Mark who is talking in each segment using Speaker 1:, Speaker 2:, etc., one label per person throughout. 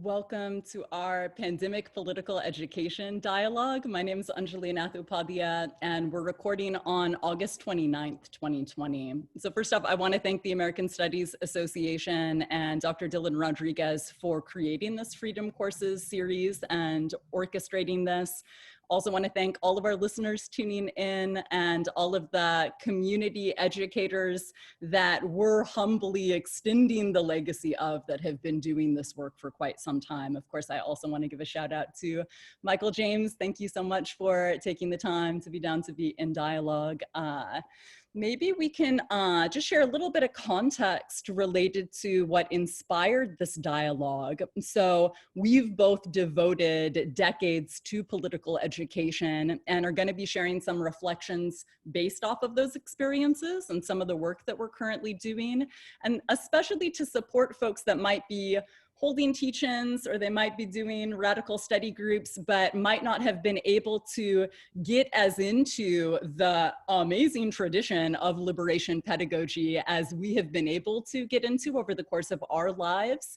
Speaker 1: Welcome to our Pandemic Political Education Dialogue. My name is Anjali Nathupadia, and we're recording on August 29th, 2020. So first up, I want to thank the American Studies Association and Dr. Dylan Rodriguez for creating this Freedom Courses series and orchestrating this. Also want to thank all of our listeners tuning in and all of the community educators that we're humbly extending the legacy of that have been doing this work for quite some time. Of course, I also want to give a shout out to Michael James. Thank you so much for taking the time to be down to be in dialogue. Maybe we can just share a little bit of context related to what inspired this dialogue. So we've both devoted decades to political education and are going to be sharing some reflections based off of those experiences and some of the work that we're currently doing, and especially to support folks that might be holding teach-ins or they might be doing radical study groups, but might not have been able to get as into the amazing tradition of liberation pedagogy as we have been able to get into over the course of our lives.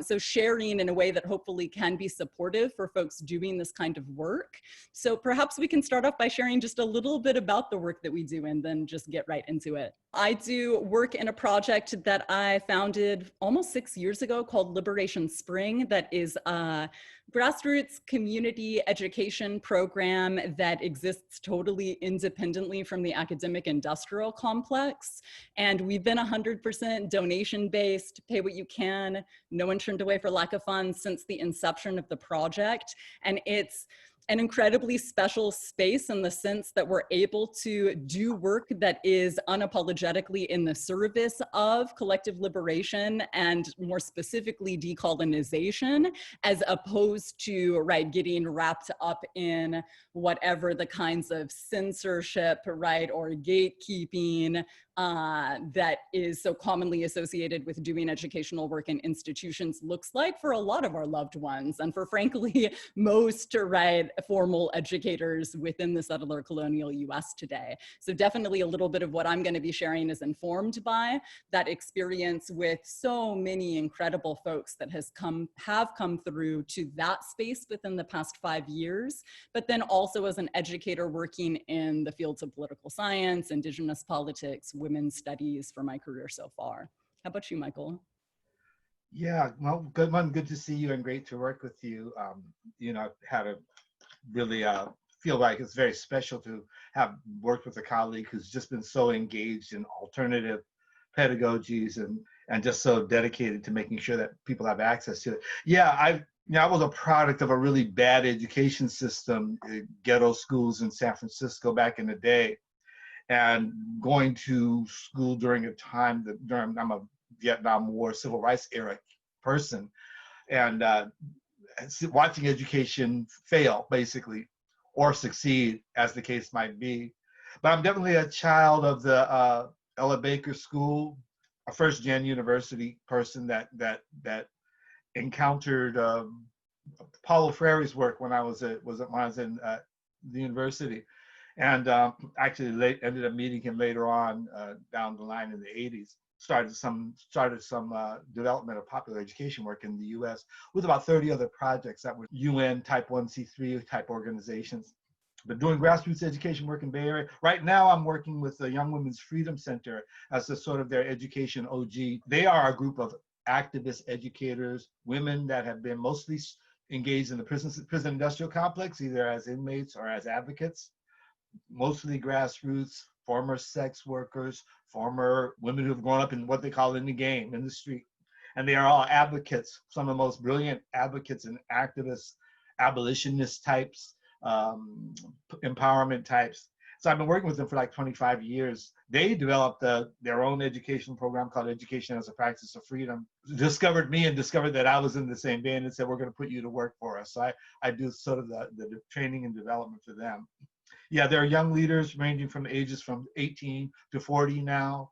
Speaker 1: So sharing in a way that hopefully can be supportive for folks doing this kind of work. So perhaps we can start off by sharing just a little bit about the work that we do and then just get right into it. I do work in a project that I founded almost 6 years ago called Liberation Spring, that is a grassroots community education program that exists totally independently from the academic industrial complex. And we've been 100% donation-based, pay what you can, no one turned away for lack of funds since the inception of the project. And it's an incredibly special space in the sense that we're able to do work that is unapologetically in the service of collective liberation and more specifically decolonization, as opposed to getting wrapped up in whatever the kinds of censorship, or gatekeeping that is so commonly associated with doing educational work in institutions looks like for a lot of our loved ones and for frankly most formal educators within the settler colonial US today. So definitely a little bit of what I'm going to be sharing is informed by that experience with so many incredible folks that have come through to that space within the past 5 years, but then also as an educator working in the fields of political science, indigenous politics, women's studies for my career so far. How about you, Michael?
Speaker 2: Yeah, well, good to see you and great to work with you. I've had a really feel like it's very special to have worked with a colleague who's just been so engaged in alternative pedagogies and just so dedicated to making sure that people have access to it. Yeah, I was a product of a really bad education system, ghetto schools in San Francisco back in the day. And going to school during a time I'm a Vietnam War civil rights era person, and watching education fail basically, or succeed as the case might be. But I'm definitely a child of the Ella Baker School, a first-gen university person that encountered Paulo Freire's work when I was in the university. And actually ended up meeting him later on down the line in the 80s. Started some development of popular education work in the US with about 30 other projects that were UN type 1C3 type organizations. But doing grassroots education work in Bay Area. Right now I'm working with the Young Women's Freedom Center as a sort of their education OG. They are a group of activist educators, women that have been mostly engaged in the prison industrial complex, either as inmates or as advocates. Mostly grassroots, former sex workers, former women who have grown up in what they call in the game, in the street. And they are all advocates, some of the most brilliant advocates and activists, abolitionist types, empowerment types. So I've been working with them for like 25 years. They developed their own education program called Education as a Practice of Freedom. Discovered me and discovered that I was in the same vein and said, we're going to put you to work for us. So I do sort of the training and development for them. Yeah, there are young leaders ranging from ages from 18 to 40 now.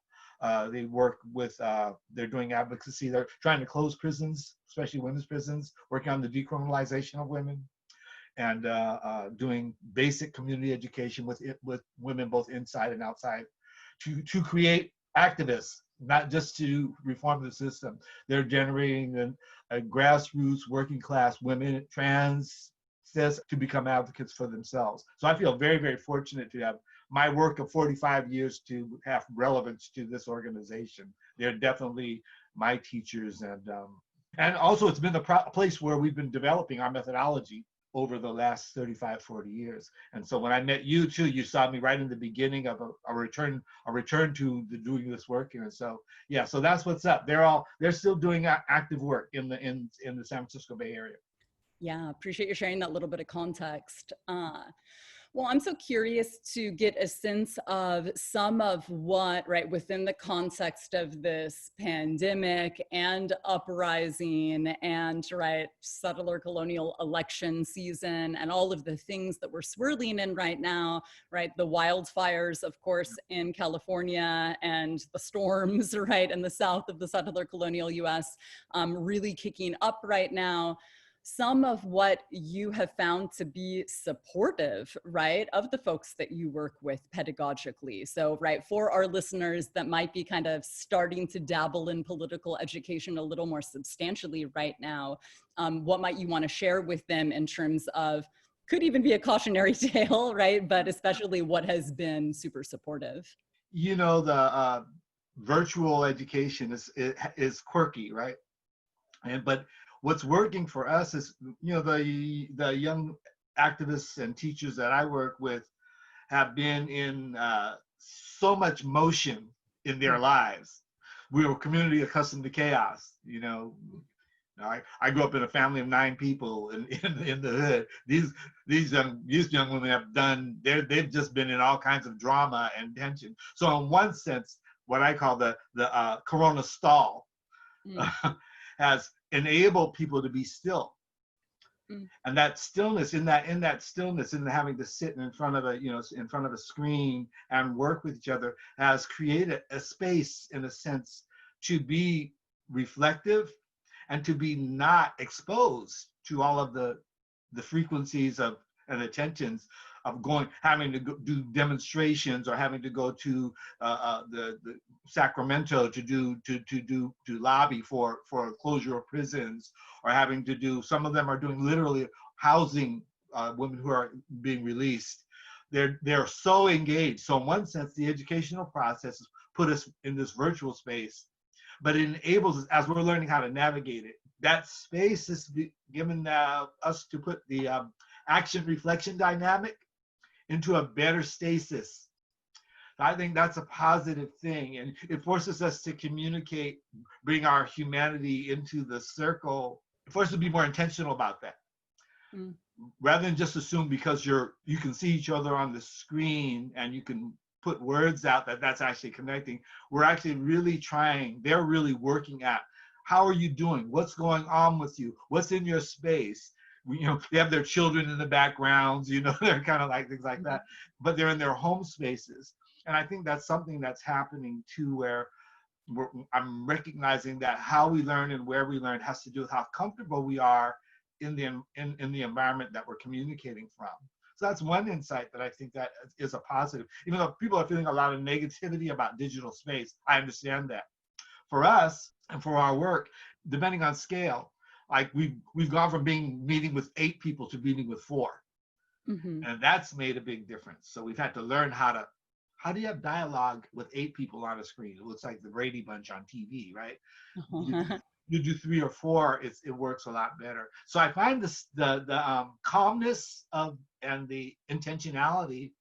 Speaker 2: They work with, they're doing advocacy. They're trying to close prisons, especially women's prisons, working on the decriminalization of women, and doing basic community education with women both inside and outside to create activists, not just to reform the system. They're generating a grassroots working class women, trans, cis, to become advocates for themselves. So I feel very, very fortunate to have my work of 45 years to have relevance to this organization. They're definitely my teachers, and also it's been the place where we've been developing our methodology over the last 35, 40 years. And so when I met you too, you saw me right in the beginning of a return to doing this work. And so, yeah, so that's what's up. They're still doing active work in the San Francisco Bay Area.
Speaker 1: Yeah, appreciate you sharing that little bit of context. Well, I'm so curious to get a sense of some of what, right, within the context of this pandemic and uprising and, right, settler colonial election season and all of the things that we're swirling in right now, right, the wildfires, of course, in California and the storms, right, in the south of the settler colonial US really kicking up right now. Some of what you have found to be supportive, right, of the folks that you work with pedagogically. So, right, for our listeners that might be kind of starting to dabble in political education a little more substantially right now, what might you want to share with them in terms of, could even be a cautionary tale, right, but especially what has been super supportive?
Speaker 2: You know, the virtual education is quirky, right? But what's working for us is, the young activists and teachers that I work with have been in so much motion in their lives. We're a community accustomed to chaos. I grew up in a family of 9 people in the hood. These young women they've just been in all kinds of drama and tension. So in one sense, what I call the Corona stall has enabled people to be still. And that stillness, in that stillness, in the having to sit in front of a screen and work with each other, has created a space, in a sense, to be reflective and to be not exposed to all of the frequencies and the tensions of having to do demonstrations, or having to go to the Sacramento to lobby for closure of prisons, or having to do, some of them are doing literally housing women who are being released. They're so engaged. So in one sense, the educational process has put us in this virtual space, but it enables us, as we're learning how to navigate it, that space is given us to put the action reflection dynamic into a better stasis. I think that's a positive thing, and it forces us to communicate, bring our humanity into the circle. It forces us to be more intentional about that, rather than just assume because you can see each other on the screen and you can put words out that's actually connecting. We're actually really trying. They're really working at, how are you doing? What's going on with you? What's in your space? They have their children in the backgrounds, they're kind of like things like that, but they're in their home spaces. And I think that's something that's happening too, where I'm recognizing that how we learn and where we learn has to do with how comfortable we are in the environment that we're communicating from. So that's one insight that I think that is a positive. Even though people are feeling a lot of negativity about digital space, I understand that. For us and for our work, depending on scale, like we've gone from meeting with 8 people to meeting with 4. And that's made a big difference. So we've had to learn how do you have dialogue with 8 people on a screen? It looks like the Brady Bunch on TV, right? You do 3 or 4, it works a lot better. So I find the calmness and the intentionality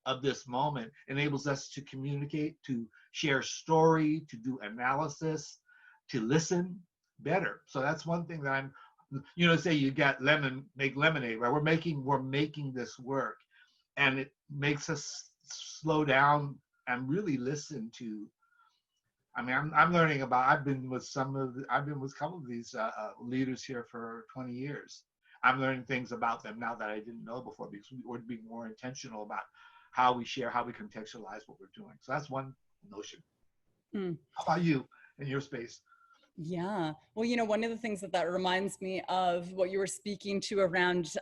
Speaker 2: of this moment enables us to communicate, to share story, to do analysis, to listen better. So that's one thing that I'm, say you got make lemonade, right? We're making this work, and it makes us slow down and really listen to. I mean, I'm learning about. I've been with a couple of these leaders here for 20 years. I'm learning things about them now that I didn't know before, because we're being more intentional about how we share, how we contextualize what we're doing. So that's one notion. How about you in your space?
Speaker 1: Yeah. Well, one of the things that reminds me of what you were speaking to around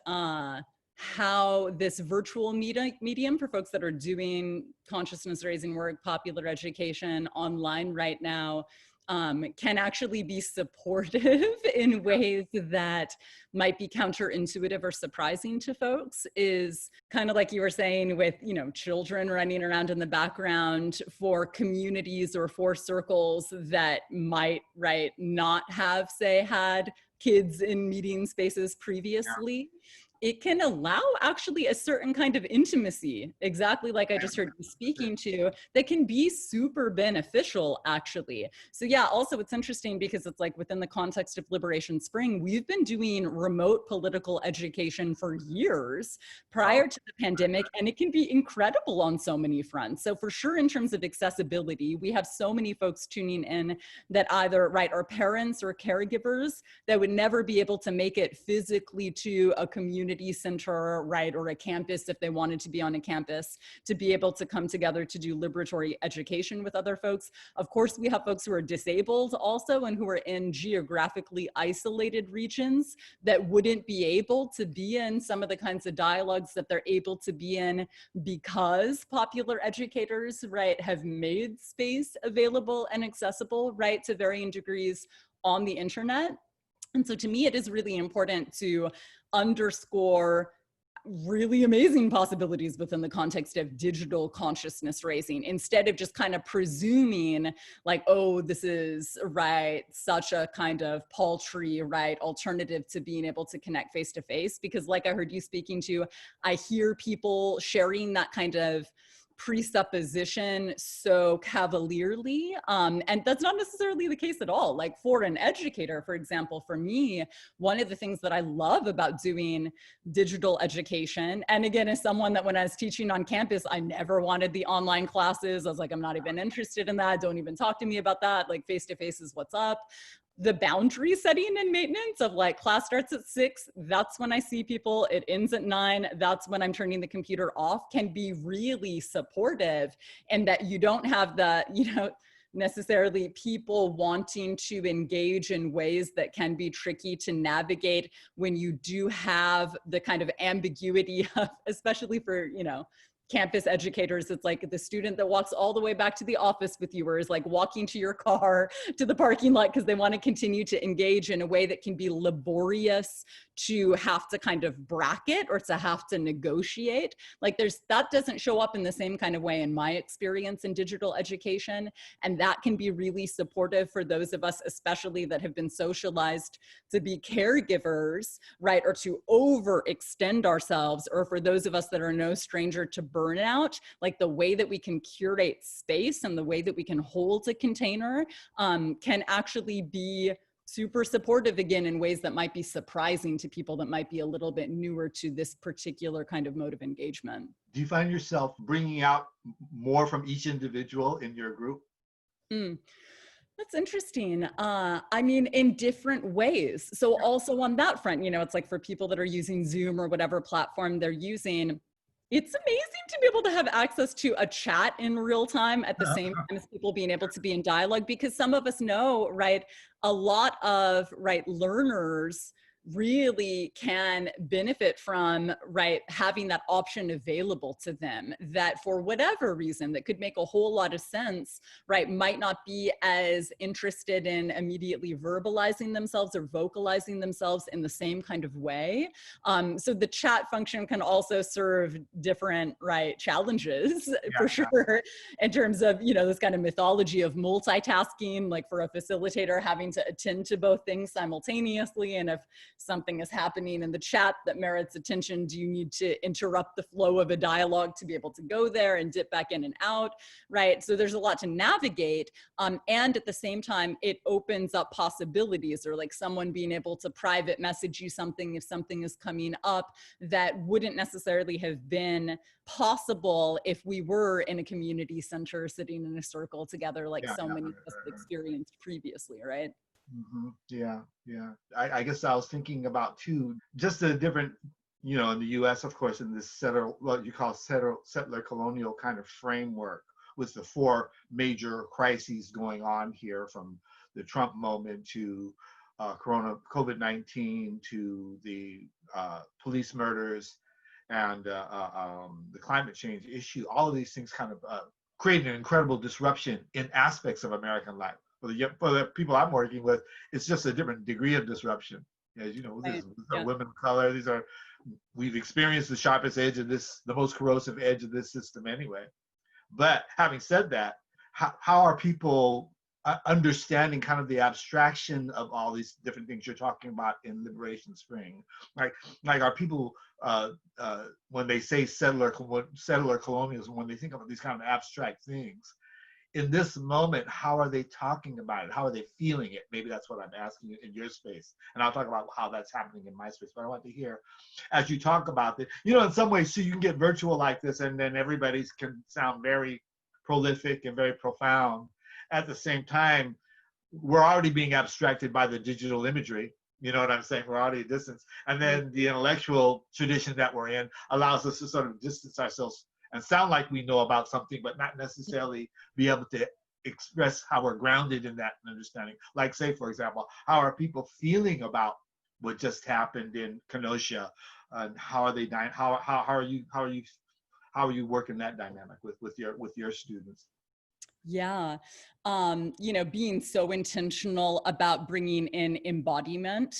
Speaker 1: how this virtual medium for folks that are doing consciousness raising work, popular education online right now, can actually be supportive in ways that might be counterintuitive or surprising to folks. Is kind of like you were saying with, you know, children running around in the background for communities or for circles that might, right, not have, say, had kids in meeting spaces previously. It can allow actually a certain kind of intimacy, exactly like I just heard you speaking to, that can be super beneficial actually. So yeah, also it's interesting because it's like within the context of Liberation Spring, we've been doing remote political education for years prior to the pandemic, and it can be incredible on so many fronts. So for sure, in terms of accessibility, we have so many folks tuning in that either, right, are parents or caregivers that would never be able to make it physically to a community center, right, or a campus if they wanted to be on a campus, to be able to come together to do liberatory education with other folks. Of course, we have folks who are disabled also and who are in geographically isolated regions that wouldn't be able to be in some of the kinds of dialogues that they're able to be in because popular educators, right, have made space available and accessible, right, to varying degrees on the internet. And so to me, it is really important to underscore really amazing possibilities within the context of digital consciousness raising, instead of just kind of presuming like, oh, this is, right, such a kind of paltry, right, alternative to being able to connect face to face. Because like I heard you speaking to, I hear people sharing that kind of presupposition so cavalierly, and that's not necessarily the case at all. Like for an educator, for example, for me, one of the things that I love about doing digital education, and again, as someone that when I was teaching on campus, I never wanted the online classes. I was like, I'm not even interested in that. Don't even talk to me about that. Like face-to-face is what's up. The boundary setting and maintenance of like class starts at 6, that's when I see people, it ends at 9, that's when I'm turning the computer off, can be really supportive. And that you don't have the, you know, necessarily people wanting to engage in ways that can be tricky to navigate when you do have the kind of ambiguity of, especially for, you know, campus educators, it's like the student that walks all the way back to the office with you, or is like walking to your car to the parking lot because they want to continue to engage in a way that can be laborious to have to kind of bracket or to have to negotiate. Like that doesn't show up in the same kind of way in my experience in digital education. And that can be really supportive for those of us, especially that have been socialized to be caregivers, right? Or to overextend ourselves, or for those of us that are no stranger to burnout, like the way that we can curate space and the way that we can hold a container can actually be super supportive again in ways that might be surprising to people that might be a little bit newer to this particular kind of mode of engagement.
Speaker 2: Do you find yourself bringing out more from each individual in your group?
Speaker 1: That's interesting. I mean, in different ways. So also on that front, you know, it's like for people that are using Zoom or whatever platform they're using, it's amazing to be able to have access to a chat in real time at the same time as people being able to be in dialogue, because some of us know, right, a lot of, right, learners really can benefit from, right, having that option available to them that for whatever reason that could make a whole lot of sense, right, might not be as interested in immediately verbalizing themselves or vocalizing themselves in the same kind of way. So the chat function can also serve different, right, challenges for sure, in terms of, you know, this kind of mythology of multitasking, like for a facilitator having to attend to both things simultaneously. And if something is happening in the chat that merits attention, do you need to interrupt the flow of a dialogue to be able to go there and dip back in and out, right? So there's a lot to navigate. And at the same time, it opens up possibilities, or like someone being able to private message you something if something is coming up that wouldn't necessarily have been possible if we were in a community center sitting in a circle together, like so many of us have experienced previously, right?
Speaker 2: Mm-hmm. Yeah. I guess I was thinking about too, just the different, you know, in the U.S., of course, in this what you call settler colonial kind of framework, with the 4 major crises going on here, from the Trump moment to COVID-19 to the police murders the climate change issue, all of these things kind of create an incredible disruption in aspects of American life. For the people I'm working with, it's just a different degree of disruption. As you know, these
Speaker 1: Right.
Speaker 2: are
Speaker 1: Yeah.
Speaker 2: women of color. We've experienced the sharpest edge of this, the most corrosive edge of this system anyway. But having said that, how are people understanding kind of the abstraction of all these different things you're talking about in Liberation Spring? Like, are people when they say settler colonialism, when they think about these kind of abstract things, in this moment, how are they talking about it? How are they feeling it? Maybe that's what I'm asking you in your space. And I'll talk about how that's happening in my space. But I want to hear, as you talk about it, in some ways, so you can get virtual like this, and then everybody can sound very prolific and very profound. At the same time, we're already being abstracted by the digital imagery. You know what I'm saying? We're already a distance. And then the intellectual tradition that we're in allows us to sort of distance ourselves and sound like we know about something, but not necessarily be able to express how we're grounded in that understanding. Like, say, for example, how are people feeling about what just happened in Kenosha, and how are they dying? How are you working that dynamic with your students?
Speaker 1: Yeah. Being so intentional about bringing in embodiment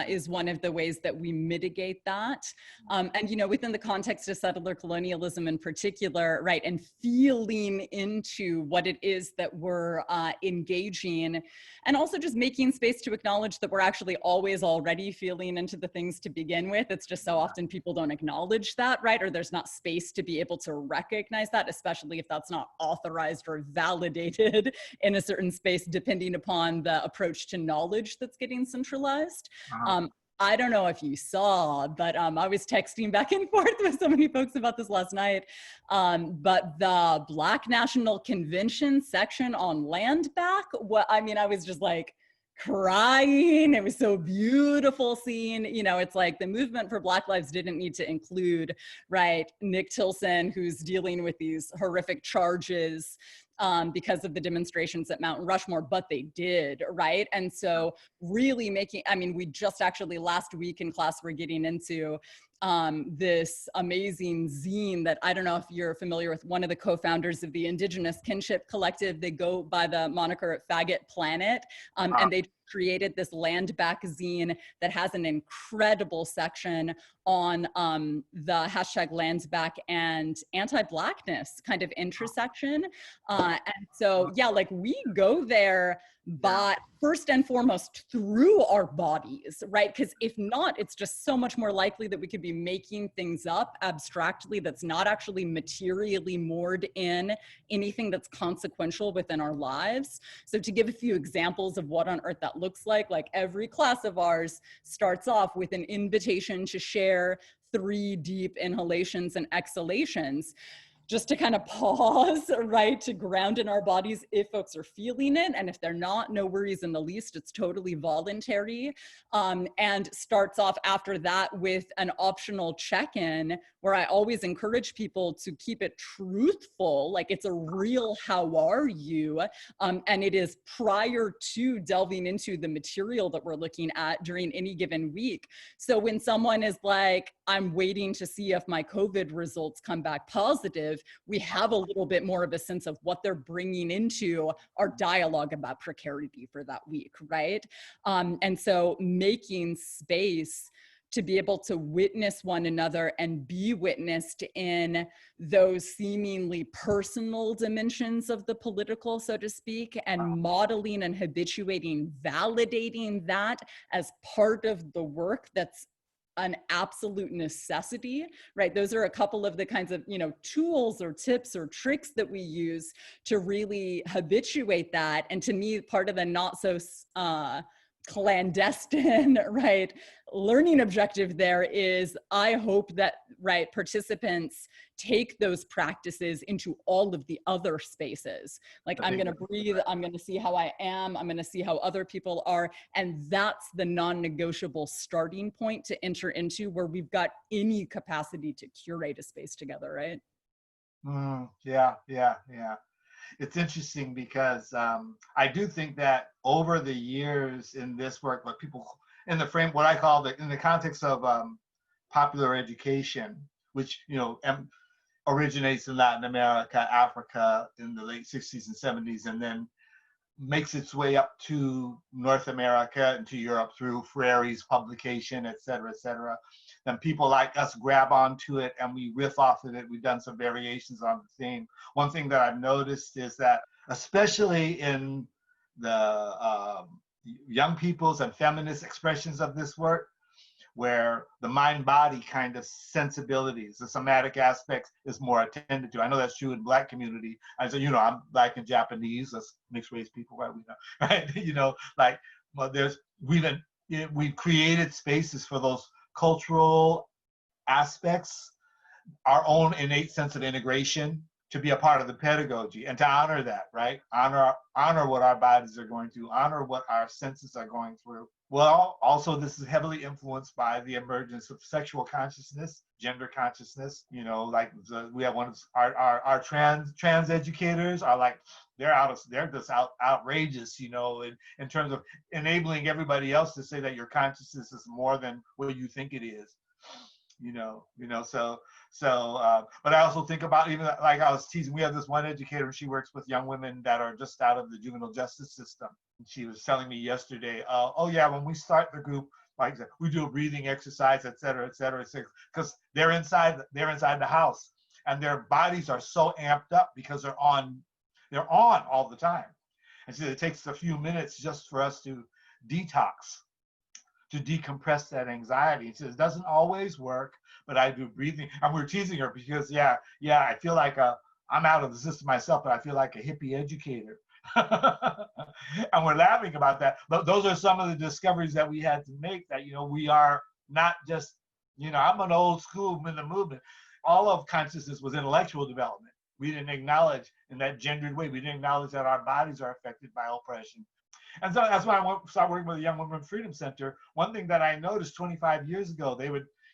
Speaker 1: is one of the ways that we mitigate that. And within the context of settler colonialism in particular, right, and feeling into what it is that we're engaging, and also just making space to acknowledge that we're actually always already feeling into the things to begin with. It's just so often people don't acknowledge that, right? Or there's not space to be able to recognize that, especially if that's not authorized or validated in a certain space, depending upon the approach to knowledge that's getting centralized.
Speaker 2: Uh-huh.
Speaker 1: I don't know if you saw, but I was texting back and forth with so many folks about this last night. But the Black National Convention section on land back, I was just like crying. It was so beautiful seeing, it's like the movement for Black Lives didn't need to include, right, Nick Tilson, who's dealing with these horrific charges because of the demonstrations at Mount Rushmore, but they did, right? And so really we just actually last week in class, we're getting into this amazing zine that, I don't know if you're familiar with, one of the co-founders of the Indigenous Kinship Collective. They go by the moniker Faggot Planet, and they created this land back zine that has an incredible section on the hashtag lands back and anti-Blackness kind of intersection. And so, yeah, like we go there, but first and foremost through our bodies, right? Because if not, it's just so much more likely that we could be making things up abstractly that's not actually materially moored in anything that's consequential within our lives. So to give a few examples of what on earth that looks like every class of ours starts off with an invitation to share 3 deep inhalations and exhalations, just to kind of pause, right, to ground in our bodies if folks are feeling it. And if they're not, no worries in the least, it's totally voluntary. And starts off after that with an optional check-in where I always encourage people to keep it truthful, like it's a real how are you? And it is prior to delving into the material that we're looking at during any given week. So when someone is like, I'm waiting to see if my COVID results come back positive, we have a little bit more of a sense of what they're bringing into our dialogue about precarity for that week, right? And so making space to be able to witness one another and be witnessed in those seemingly personal dimensions of the political, so to speak, and modeling and habituating, validating that as part of the work that's an absolute necessity, right? Those are a couple of the kinds of, tools or tips or tricks that we use to really habituate that. And to me, part of the not so clandestine, right, learning objective there is, I hope that, right, participants take those practices into all of the other spaces. Like, I'm going to breathe, I'm going to see how I am, I'm going to see how other people are. And that's the non-negotiable starting point to enter into where we've got any capacity to curate a space together, right?
Speaker 2: Yeah. It's interesting because I do think that over the years in this work, what I call in the context of popular education, which, originates in Latin America, Africa in the late 60s and 70s, and then makes its way up to North America and to Europe through Freire's publication, et cetera, et cetera. Then people like us grab onto it and we riff off of it. We've done some variations on the theme. One thing that I've noticed is that, especially in the young people's and feminist expressions of this work, where the mind-body kind of sensibilities, the somatic aspects is more attended to. I know that's true in Black community. I said, I'm Black and Japanese, that's mixed race people, right? We know, right? Well, we've created spaces for those cultural aspects, our own innate sense of integration, to be a part of the pedagogy and to honor that, right? Honor what our bodies are going through, honor what our senses are going through. Well, also this is heavily influenced by the emergence of sexual consciousness, gender consciousness. We have one of our trans educators are like, they're just outrageous, in terms of enabling everybody else to say that your consciousness is more than what you think it is. But I also think about, even like I was teasing, we have this one educator, she works with young women that are just out of the juvenile justice system. She was telling me yesterday, when we start the group, like we do a breathing exercise, et cetera, because they're inside the house and their bodies are so amped up because they're on all the time. And so it takes a few minutes just for us to detox, to decompress that anxiety. He says, it doesn't always work, but I do breathing. And we're teasing her because, I feel like I'm out of the system myself, but I feel like a hippie educator. And we're laughing about that. But those are some of the discoveries that we had to make, that, we are not just, I'm an old school in the movement. All of consciousness was intellectual development. We didn't acknowledge in that gendered way, we didn't acknowledge that our bodies are affected by oppression. And so that's why I started working with the Young Women Freedom Center. One thing that I noticed 25 years ago,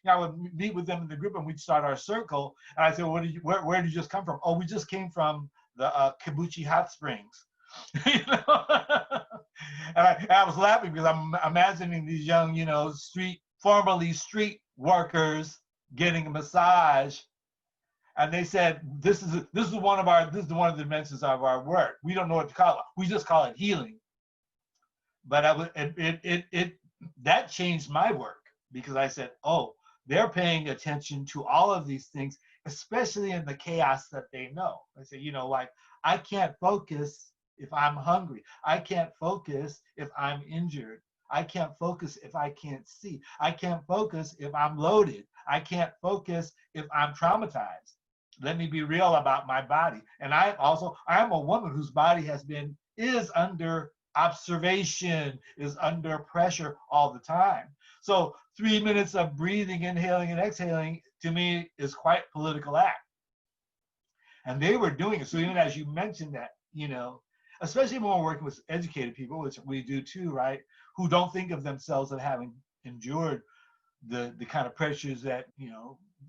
Speaker 2: I would meet with them in the group and we'd start our circle. And I said, where did you just come from? Oh, we just came from the Kibuchi Hot Springs. And I was laughing because I'm imagining these young, formerly street workers getting a massage. And they said, this is one of the dimensions of our work. We don't know what to call it. We just call it healing. But that changed my work, because I said, they're paying attention to all of these things, especially in the chaos that they know. I say, I can't focus if I'm hungry. I can't focus if I'm injured. I can't focus if I can't see. I can't focus if I'm loaded. I can't focus if I'm traumatized. Let me be real about my body. And I'm a woman whose body is under observation, is under pressure all the time. So 3 minutes of breathing, inhaling and exhaling, to me is quite a political act. And they were doing it. So even as you mentioned that, especially when we're working with educated people, which we do too, right? Who don't think of themselves as having endured the kind of pressures that,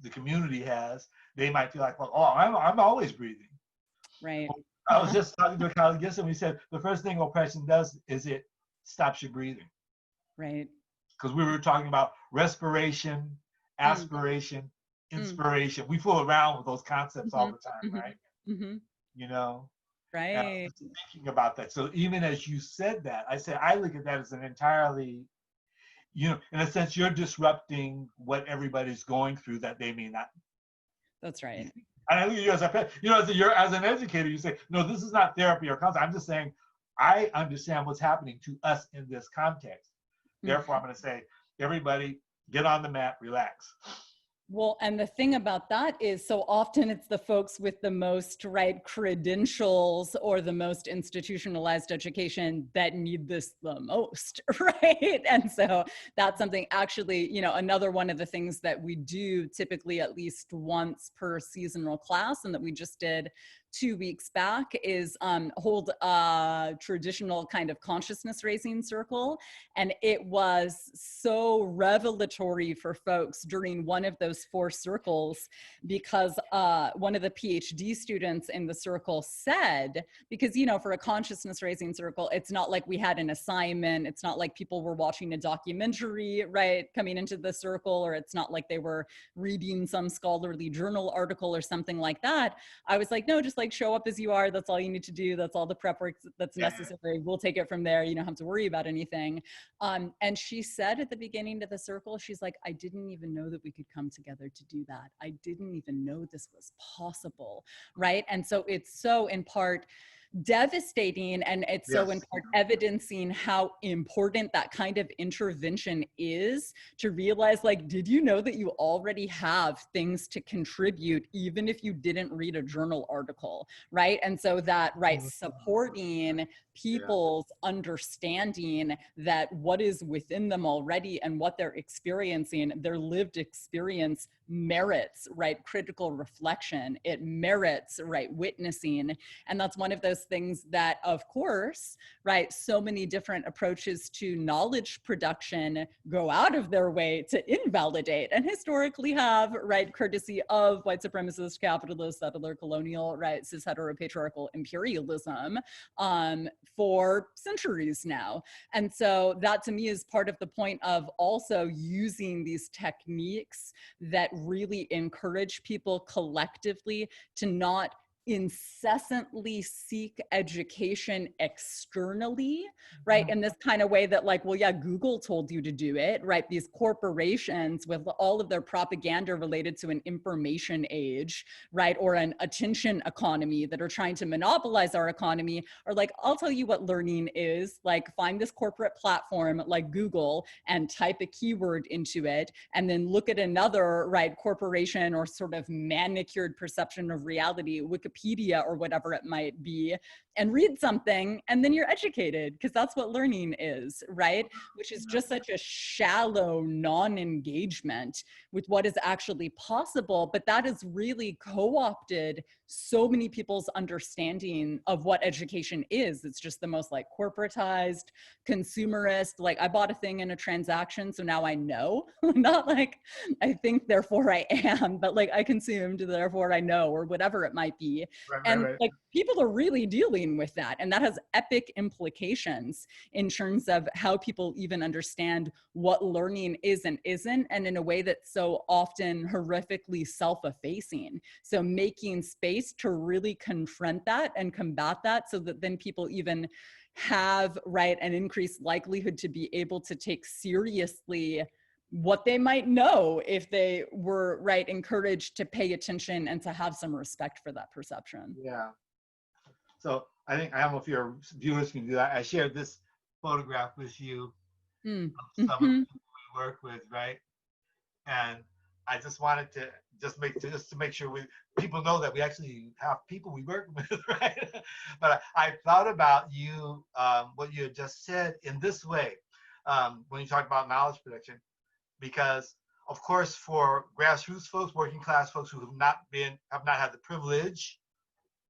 Speaker 2: the community has, they might feel like, I'm always breathing.
Speaker 1: Right.
Speaker 2: I was just talking to a colleague yesterday, and we said the first thing oppression does is it stops your breathing.
Speaker 1: Right. Because
Speaker 2: we were talking about respiration, aspiration, inspiration. We fool around with those concepts all the time, right?
Speaker 1: Right.
Speaker 2: Thinking about that. So even as you said that, I look at that as an entirely, in a sense, you're disrupting what everybody's going through that they may not.
Speaker 1: That's right.
Speaker 2: And I look at you as an educator, you say, no, this is not therapy or counseling. I'm just saying, I understand what's happening to us in this context. Therefore, I'm going to say, everybody get on the mat, relax.
Speaker 1: Well, and the thing about that is, so often it's the folks with the most credentials or the most institutionalized education that need this the most, right? And so that's something actually, another one of the things that we do typically at least once per seasonal class, and that we just did 2 weeks back is hold a traditional kind of consciousness raising circle. And it was so revelatory for folks during one of those 4 circles, because one of the PhD students in the circle said, because, you know, for a consciousness raising circle, it's not like we had an assignment. It's not like people were watching a documentary, right, coming into the circle, or it's not like they were reading some scholarly journal article or something like that. I was like, no, just like show up as you are. That's all you need to do. That's all the prep work that's necessary. We'll take it from there. You don't have to worry about anything. And she said at the beginning of the circle, she's like, I didn't even know that we could come together to do that. I didn't even know this was possible, right? And so it's so in part devastating, and it's so in
Speaker 2: Yes.
Speaker 1: part evidencing how important that kind of intervention is, to realize, like, did you know that you already have things to contribute even if you didn't read a journal article, right? And so that, right, supporting people's understanding that what is within them already and what they're experiencing, their lived experience, merits, right, critical reflection. It merits, right, witnessing. And that's one of those things that, of course, right, so many different approaches to knowledge production go out of their way to invalidate, and historically have, right, courtesy of white supremacist, capitalist, settler, colonial, right, cis heteropatriarchal imperialism for centuries now. And so that to me is part of the point of also using these techniques that really encourage people collectively to not incessantly seek education externally, right? In this kind of way that, like, well, yeah, Google told you to do it, right? These corporations with all of their propaganda related to an information age, right? Or an attention economy that are trying to monopolize our economy are like, I'll tell you what learning is. Like, find this corporate platform like Google and type a keyword into it, and then look at another, right, corporation or sort of manicured perception of reality, Wikipedia or whatever it might be, and read something, and then you're educated, because that's what learning is, right? Which is just such a shallow non-engagement with what is actually possible. But that has really co-opted so many people's understanding of what education is. It's just the most like corporatized, consumerist, like I bought a thing in a transaction, so now I know. Not like I think, therefore I am, but like I consumed, therefore I know, or whatever it might be. And like people are really dealing with that. And that has epic implications in terms of how people even understand what learning is and isn't, and in a way that's so often horrifically self-effacing. So making space to really confront that and combat that, so that then people even have, right, an increased likelihood to be able to take seriously what they might know if they were, right, encouraged to pay attention and to have some respect for that perception.
Speaker 2: Yeah. So I think, I don't know if your viewers can do that. I shared this photograph with you of some of the people we work with, right? And I just wanted to just to make sure people know that we actually have people we work with, right? But I thought about you, what you had just said in this way, when you talk about knowledge production, because of course for grassroots folks, working class folks who have not had the privilege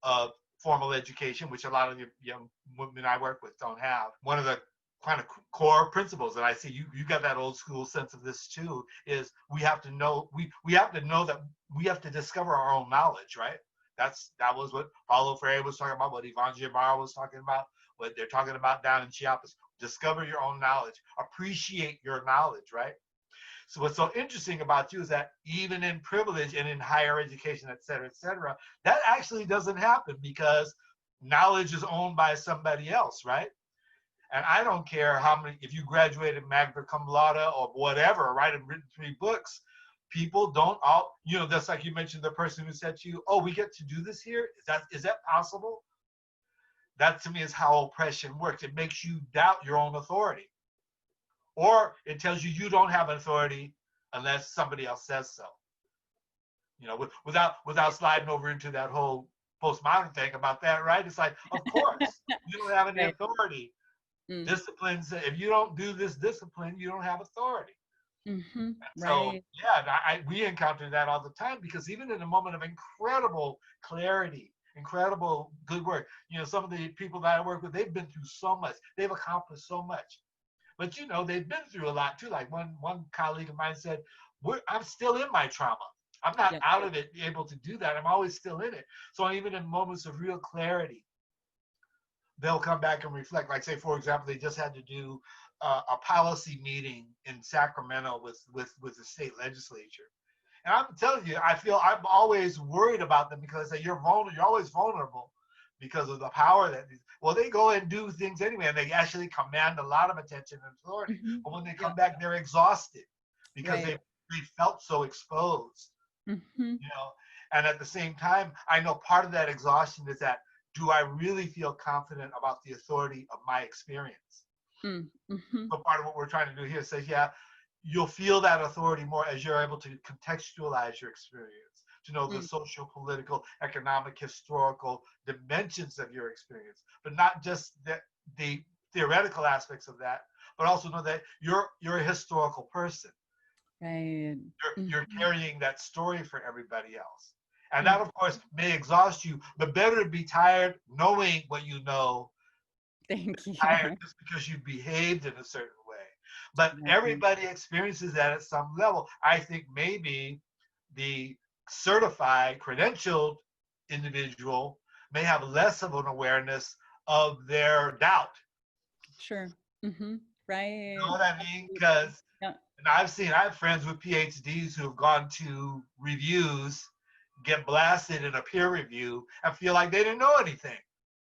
Speaker 2: of formal education, which a lot of the young women I work with don't have. One of the kind of core principles that I see, you got that old school sense of this too, is we have to know that we have to discover our own knowledge, right? That was what Paulo Freire was talking about, what Yvonne Gibbard was talking about, what they're talking about down in Chiapas. Discover your own knowledge, appreciate your knowledge, right? So what's so interesting about you is that even in privilege and in higher education, et cetera, that actually doesn't happen, because knowledge is owned by somebody else, right? And I don't care how many, if you graduated magna cum laude or whatever, right, and written 3 books, people don't all, that's like you mentioned the person who said to you, oh, we get to do this here? Is that possible? That to me is how oppression works. It makes you doubt your own authority. Or it tells you don't have authority unless somebody else says so. Without sliding over into that whole postmodern thing about that, right? It's like, of course, you don't have any authority. Disciplines, if you don't do this discipline, you don't have authority. So, yeah, we encounter that all the time, because even in a moment of incredible clarity incredible good work. You know, some of the people that I work with, they've been through so much. They've accomplished so much. But you know, they've been through a lot too. Like one colleague of mine said, I'm still in my trauma. I'm not
Speaker 1: Yep.
Speaker 2: out of it, able to do that. I'm always still in it. So even in moments of real clarity, they'll come back and reflect. Like say, for example, they just had to do a policy meeting in Sacramento with the state legislature. And I'm telling you, I'm always worried about them because you're vulnerable. You're always vulnerable because of the power that. Well, they go and do things anyway, and they actually command a lot of attention and authority.
Speaker 1: Mm-hmm.
Speaker 2: But when they come
Speaker 1: Yep.
Speaker 2: back, they're exhausted because
Speaker 1: Right.
Speaker 2: they felt so exposed.
Speaker 1: Mm-hmm.
Speaker 2: You know, and at the same time, I know part of that exhaustion is that, do I really feel confident about the authority of my experience?
Speaker 1: Mm-hmm.
Speaker 2: So part of what we're trying to do here says, yeah, you'll feel that authority more as you're able to contextualize your experience, to know the social, political, economic, historical dimensions of your experience, but not just the theoretical aspects of that, but also know that you're a historical person.
Speaker 1: Right.
Speaker 2: You're
Speaker 1: Mm-hmm.
Speaker 2: carrying that story for everybody else. And
Speaker 1: Mm-hmm.
Speaker 2: that, of course, may exhaust you, but better to be tired knowing what you know,
Speaker 1: Thank you.
Speaker 2: tired just because you behaved in a certain way. But
Speaker 1: Right.
Speaker 2: everybody experiences that at some level. I think maybe the certified, credentialed individual may have less of an awareness of their doubt.
Speaker 1: Sure. Mm-hmm.
Speaker 2: You know
Speaker 1: Right.
Speaker 2: what I mean? Because
Speaker 1: Yeah.
Speaker 2: I have friends with PhDs who have gone to reviews, get blasted in a peer review, and feel like they didn't know anything.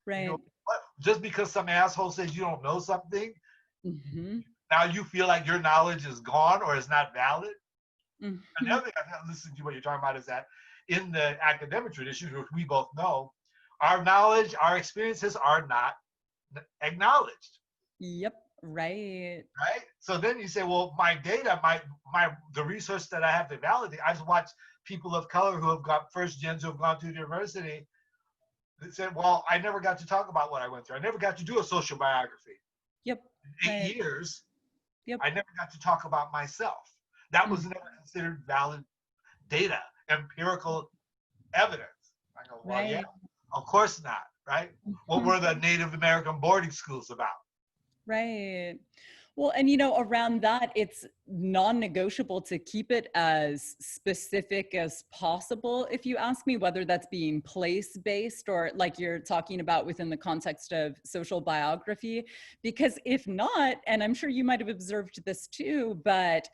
Speaker 2: You know
Speaker 1: Right.
Speaker 2: what? Just because some asshole says you don't know something,
Speaker 1: Mm-hmm.
Speaker 2: now you feel like your knowledge is gone or is not valid.
Speaker 1: Mm-hmm.
Speaker 2: Another thing I've listened to what you're talking about is that in the academic tradition, which we both know, our knowledge, our experiences are not acknowledged.
Speaker 1: Yep. Right.
Speaker 2: Right? So then you say, well, my data, the research that I have to validate, I've watched people of color who have got first gens who have gone to the university that said, well, I never got to talk about what I went through. I never got to do a social biography.
Speaker 1: Yep.
Speaker 2: In
Speaker 1: Right.
Speaker 2: 8 years,
Speaker 1: Yep.
Speaker 2: I never got to talk about myself. That was
Speaker 1: Mm.
Speaker 2: never considered valid data, empirical evidence. I go, well, yeah,
Speaker 1: Right.
Speaker 2: of course not, right? What
Speaker 1: Mhm.
Speaker 2: were the Native American boarding schools about?
Speaker 1: Right. Well, and around that, it's non-negotiable to keep it as specific as possible. If you ask me, whether that's being place-based or like you're talking about within the context of social biography, because if not, and I'm sure you might have observed this too, but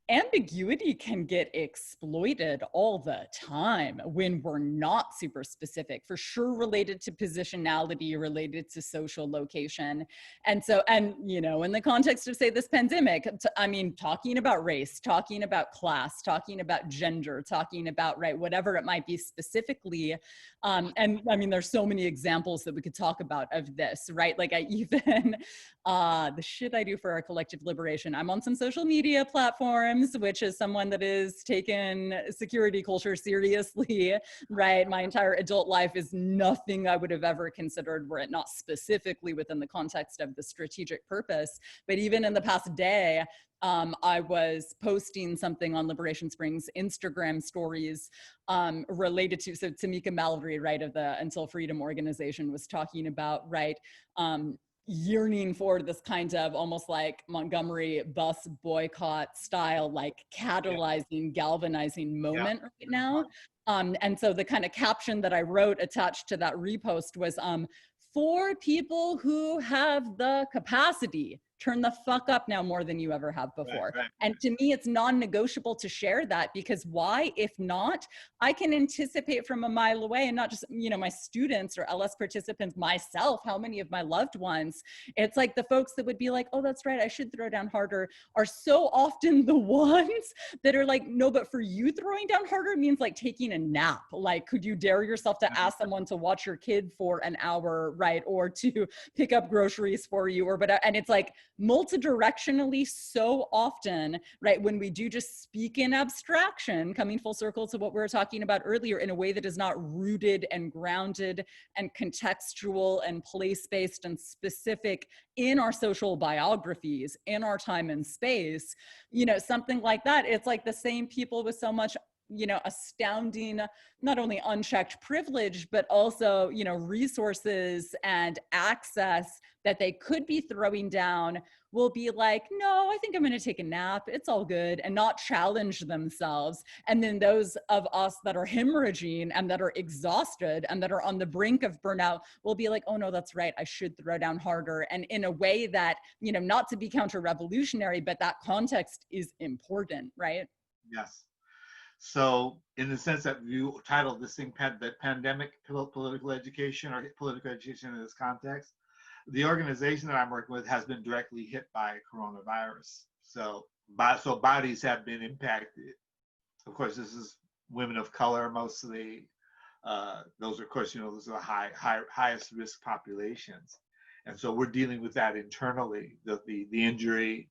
Speaker 1: ambiguity can get exploited all the time when we're not super specific, for sure related to positionality, related to social location. And so, and in the context of, say, this pandemic, I mean, talking about race, talking about class, talking about gender, talking about, right, whatever it might be specifically. And I mean, there's so many examples that we could talk about of this, right? Like I even, the shit I do for our collective liberation, I'm on some social media platforms, which is someone that is taken security culture seriously, right? My entire adult life is nothing I would have ever considered were it not specifically within the context of the strategic purpose. But even in the past day, I was posting something on Liberation Springs Instagram stories related to, so Tamika Mallory, right, of the Until Freedom organization, was talking about, right, yearning for this kind of almost like Montgomery bus boycott style, like catalyzing, galvanizing
Speaker 2: Yeah.
Speaker 1: moment right now. And so the kind of caption that I wrote attached to that repost was, for people who have the capacity, turn the fuck up now more than you ever have before.
Speaker 2: Right.
Speaker 1: And to me, it's non-negotiable to share that, because why? If not, I can anticipate from a mile away, and not just, my students or LS participants, myself, how many of my loved ones, it's like the folks that would be like, oh, that's right, I should throw down harder, are so often the ones that are like, no, but for you, throwing down harder means like taking a nap. Like, could you dare yourself to ask someone to watch your kid for an hour, right? Or to pick up groceries for you, or whatever. And it's like multidirectionally so often, right? When we do just speak in abstraction, coming full circle to what we were talking about earlier, in a way that is not rooted and grounded and contextual and place-based and specific in our social biographies, in our time and space, something like that. It's like the same people with so much astounding, not only unchecked privilege, but also, resources and access that they could be throwing down, will be like, no, I think I'm going to take a nap. It's all good, and not challenge themselves. And then those of us that are hemorrhaging and that are exhausted and that are on the brink of burnout will be like, oh no, that's right. I should throw down harder. And in a way that, not to be counter-revolutionary, but that context is important, right?
Speaker 2: Yes. So in the sense that you titled this thing, the pandemic political education, or political education in this context, the organization that I'm working with has been directly hit by coronavirus. So bodies have been impacted. Of course, this is women of color mostly. Those are, of course, those are the highest risk populations. And so we're dealing with that internally, the injury,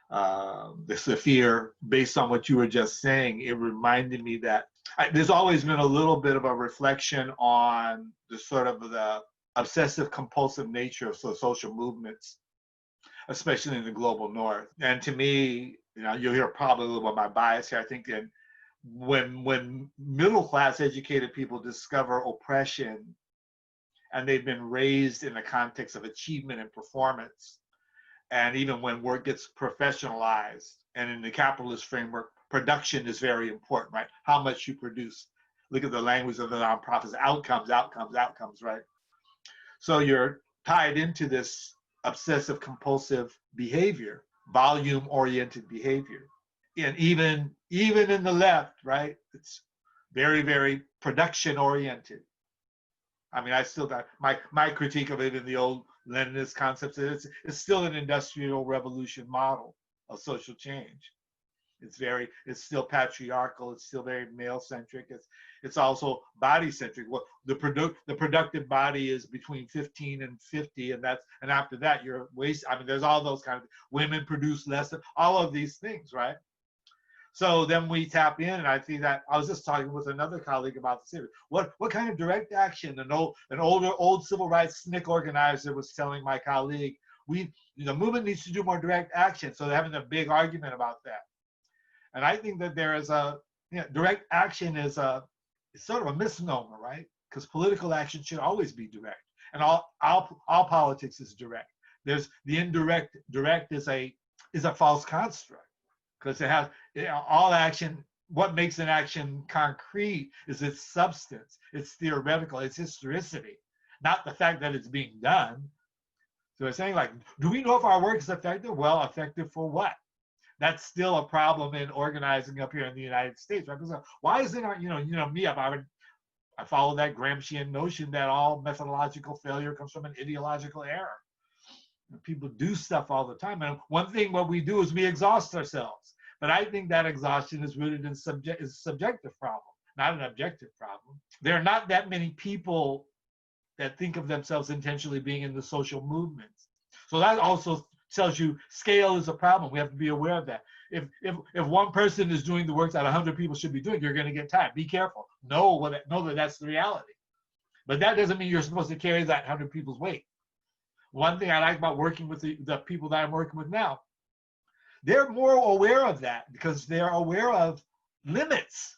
Speaker 2: the fear. Based on what you were just saying, it reminded me that there's always been a little bit of a reflection on the sort of the obsessive compulsive nature of social movements, especially in the global north. And to me, you'll hear probably a little bit of my bias here. I think that when middle class educated people discover oppression, and they've been raised in the context of achievement and performance, and even when work gets professionalized, and in the capitalist framework, production is very important, right? How much you produce. Look at the language of the nonprofits: outcomes, outcomes, outcomes, right? So you're tied into this obsessive compulsive behavior, volume oriented behavior. And even in the left, right? It's very, very production oriented. I mean, I still got my critique of it in the old Leninist concepts. It's still an industrial revolution model of social change. It's still patriarchal. It's still very male centric. It's also body centric. Well, the productive body is between 15 and 50, and after that you're waste. I mean, there's all those kind of women produce less. All of these things, right? So then we tap in, and I think that I was just talking with another colleague about this. What kind of direct action? An old civil rights SNCC organizer was telling my colleague, the movement needs to do more direct action. So they're having a big argument about that. And I think that there is direct action is it's sort of a misnomer, right? Because political action should always be direct, and all politics is direct. There's the indirect. Direct is a false construct, because it has all action. What makes an action concrete is its substance, its theoretical, its historicity, not the fact that it's being done. So it's saying, like, do we know if our work is effective? Well, effective for what? That's still a problem in organizing up here in the United States, right? Because why is it not, me, I follow that Gramscian notion that all methodological failure comes from an ideological error. And people do stuff all the time. And one thing what we do is we exhaust ourselves. But I think that exhaustion is rooted in is a subjective problem, not an objective problem. There are not that many people that think of themselves intentionally being in the social movements. So that also tells you scale is a problem. We have to be aware of that. If one person is doing the work that 100 people should be doing, you're going to get tired. Be careful. Know that that's the reality. But that doesn't mean you're supposed to carry that 100 people's weight. One thing I like about working with the people that I'm working with now, they're more aware of that because they're aware of limits,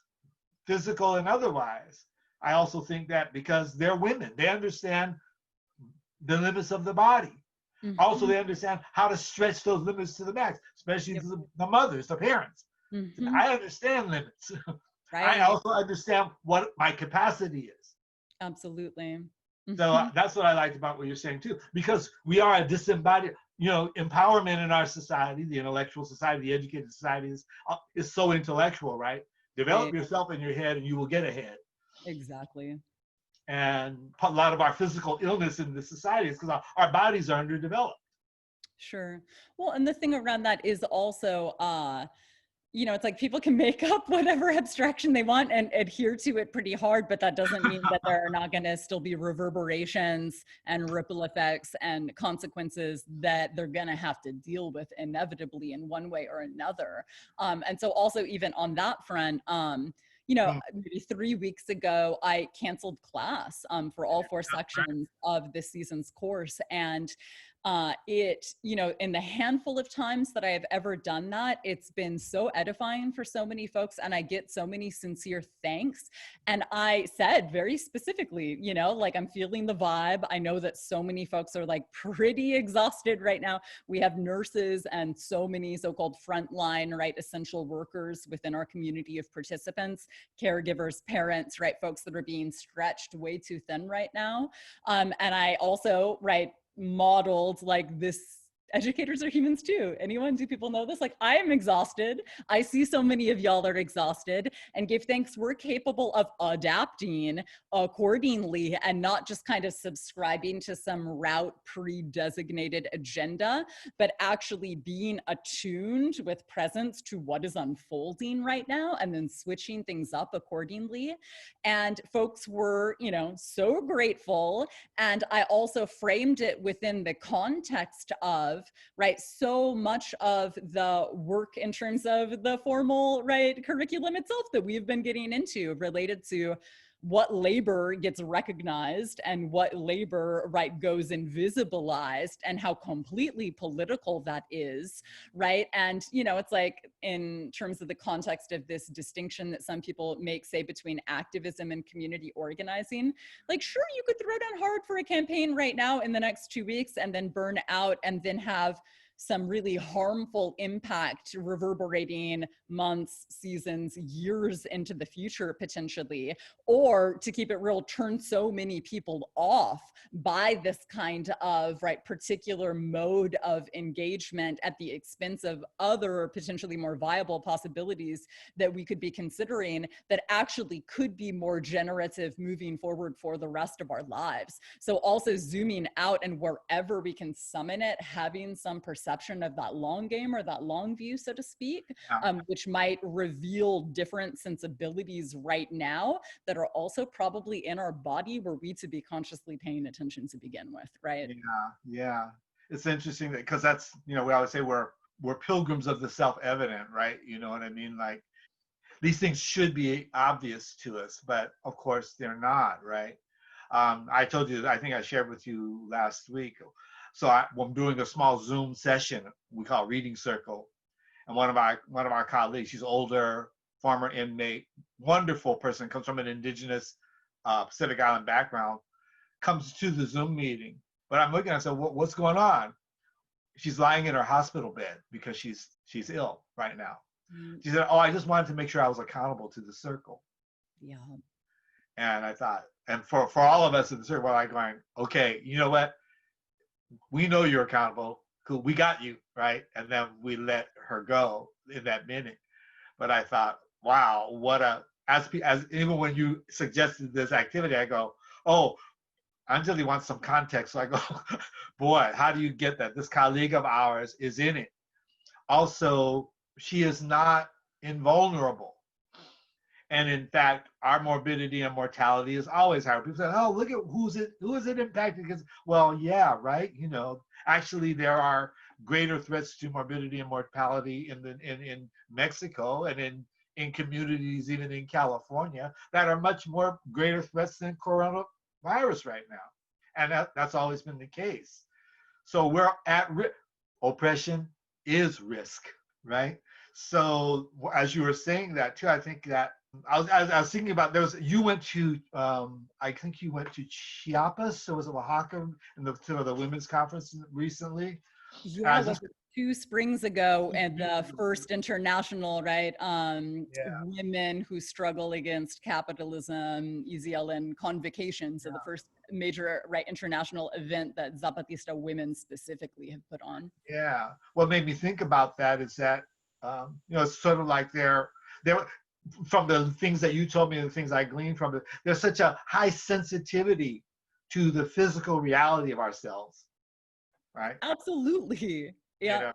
Speaker 2: physical and otherwise. I also think that because they're women, they understand the limits of the body. Mm-hmm. Also, they understand how to stretch those limits to the max, especially the mothers, the parents. Mm-hmm. I understand limits. Right. I also understand what my capacity is.
Speaker 1: Absolutely. Mm-hmm.
Speaker 2: So that's what I liked about what you're saying too, because we are a disembodied, empowerment in our society, the intellectual society, the educated society is so intellectual, right? Develop yourself in your head and you will get ahead.
Speaker 1: Exactly.
Speaker 2: And a lot of our physical illness in the society is because our bodies are underdeveloped.
Speaker 1: Sure. Well, and the thing around that is also, it's like people can make up whatever abstraction they want and adhere to it pretty hard, but that doesn't mean that there are not going to still be reverberations and ripple effects and consequences that they're going to have to deal with inevitably in one way or another. And so also even on that front, maybe 3 weeks ago, I canceled class for all 4 sections of this season's course. And In the handful of times that I have ever done that, it's been so edifying for so many folks, and I get so many sincere thanks. And I said very specifically, like, I'm feeling the vibe. I know that so many folks are like pretty exhausted right now. We have nurses and so many so-called frontline, right, essential workers within our community of participants, caregivers, parents, right, folks that are being stretched way too thin right now. And I also, right, modeled like this. Educators are humans too. Do people know this? Like, I am exhausted. I see so many of y'all are exhausted, and give thanks we're capable of adapting accordingly and not just kind of subscribing to some route pre-designated agenda, but actually being attuned with presence to what is unfolding right now and then switching things up accordingly. And folks were, so grateful. And I also framed it within the context of, right, so much of the work in terms of the formal, right, curriculum itself that we've been getting into related to what labor gets recognized and what labor, right, goes invisibilized, and how completely political that is, right? And, it's like, in terms of the context of this distinction that some people make, say, between activism and community organizing, like, sure, you could throw down hard for a campaign right now in the next 2 weeks and then burn out and then have some really harmful impact reverberating months, seasons, years into the future potentially. Or, to keep it real, turn so many people off by this kind of, right, particular mode of engagement at the expense of other potentially more viable possibilities that we could be considering that actually could be more generative moving forward for the rest of our lives. So also zooming out, and wherever we can summon it, having some perception of that long game or that long view, so to speak, which might reveal different sensibilities right now that are also probably in our body were we to be consciously paying attention to begin with, right?
Speaker 2: Yeah. It's interesting that, because that's, we always say we're pilgrims of the self-evident, right? You know what I mean? Like, these things should be obvious to us, but of course they're not, right? I told you, I think I shared with you last week. So I'm doing a small Zoom session we call Reading Circle, and one of our colleagues, she's older, former inmate, wonderful person, comes from an indigenous Pacific Island background, comes to the Zoom meeting. But I'm looking, I said, what's going on? She's lying in her hospital bed because she's ill right now. She said, I just wanted to make sure I was accountable to the circle.
Speaker 1: Yeah.
Speaker 2: And I thought, and for all of us in the circle, we're like going, okay, you know what? We know you're accountable. Cool, we got you, right? And then we let her go in that minute. But I thought, wow, as even when you suggested this activity, I go, oh, Anjali wants some context. So I go, boy, how do you get that? This colleague of ours is in it. Also, she is not invulnerable. And in fact, our morbidity and mortality is always higher. People say, oh, look at who is it impacted? Because, well, yeah, right. Actually, there are greater threats to morbidity and mortality in Mexico and in communities, even in California, that are much more greater threats than coronavirus right now. And that's always been the case. So we're at risk. Oppression is risk, right? So as you were saying that too, I think that I was thinking about, you went to I think you went to Chiapas, or was it Oaxaca, in the women's conference recently?
Speaker 1: Yeah, was it 2 springs ago, and the first international, right, women who struggle against capitalism, EZLN convocation. So the first major, right, international event that Zapatista women specifically have put on.
Speaker 2: Yeah. What made me think about that is that, it's sort of like they're from the things that you told me and the things I gleaned from it, there's such a high sensitivity to the physical reality of ourselves, right?
Speaker 1: Absolutely. Yeah.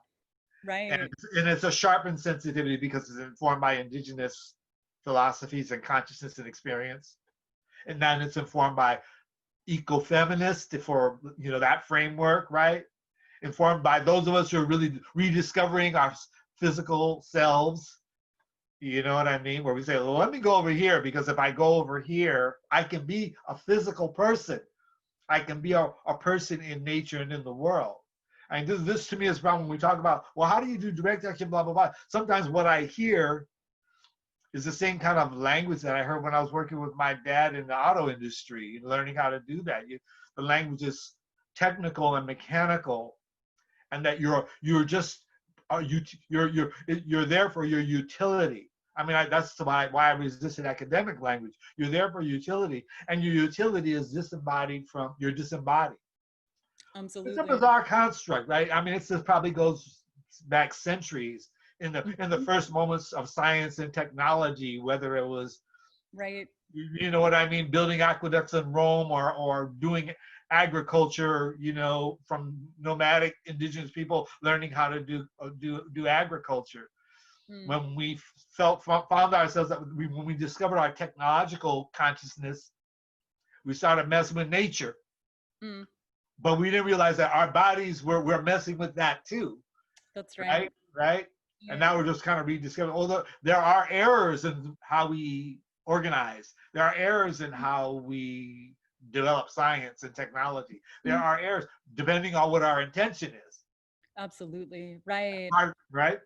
Speaker 1: Right.
Speaker 2: And it's a sharpened sensitivity because it's informed by indigenous philosophies and consciousness and experience. And then it's informed by ecofeminist for, that framework, right? Informed by those of us who are really rediscovering our physical selves. You know what I mean? Where we say, well, let me go over here, because if I go over here, I can be a physical person. I can be a person in nature and in the world. I mean, this to me is a problem when we talk about, well, how do you do direct action, blah, blah, blah. Sometimes what I hear is the same kind of language that I heard when I was working with my dad in the auto industry, learning how to do that. The language is technical and mechanical, and that you're just you're there for your utility. I mean, that's why I resisted academic language. You're there for utility, and your utility is disembodied from you're disembodied. It's a
Speaker 1: Absolutely.
Speaker 2: bizarre construct, right? I mean, this probably goes back centuries in the first moments of science and technology, whether it was,
Speaker 1: Right.
Speaker 2: you know what I mean, building aqueducts in Rome, or doing agriculture, from nomadic indigenous people learning how to do agriculture.
Speaker 1: Mm.
Speaker 2: When we found ourselves that when we discovered our technological consciousness, we started messing with nature.
Speaker 1: Mm.
Speaker 2: But we didn't realize that our bodies were messing with that too.
Speaker 1: That's right.
Speaker 2: Right.
Speaker 1: Yeah.
Speaker 2: And now we're just kind of rediscovering, although there are errors in how we organize. There are errors in how we develop science and technology. There are errors depending on what our intention is.
Speaker 1: Absolutely. Right.
Speaker 2: Right.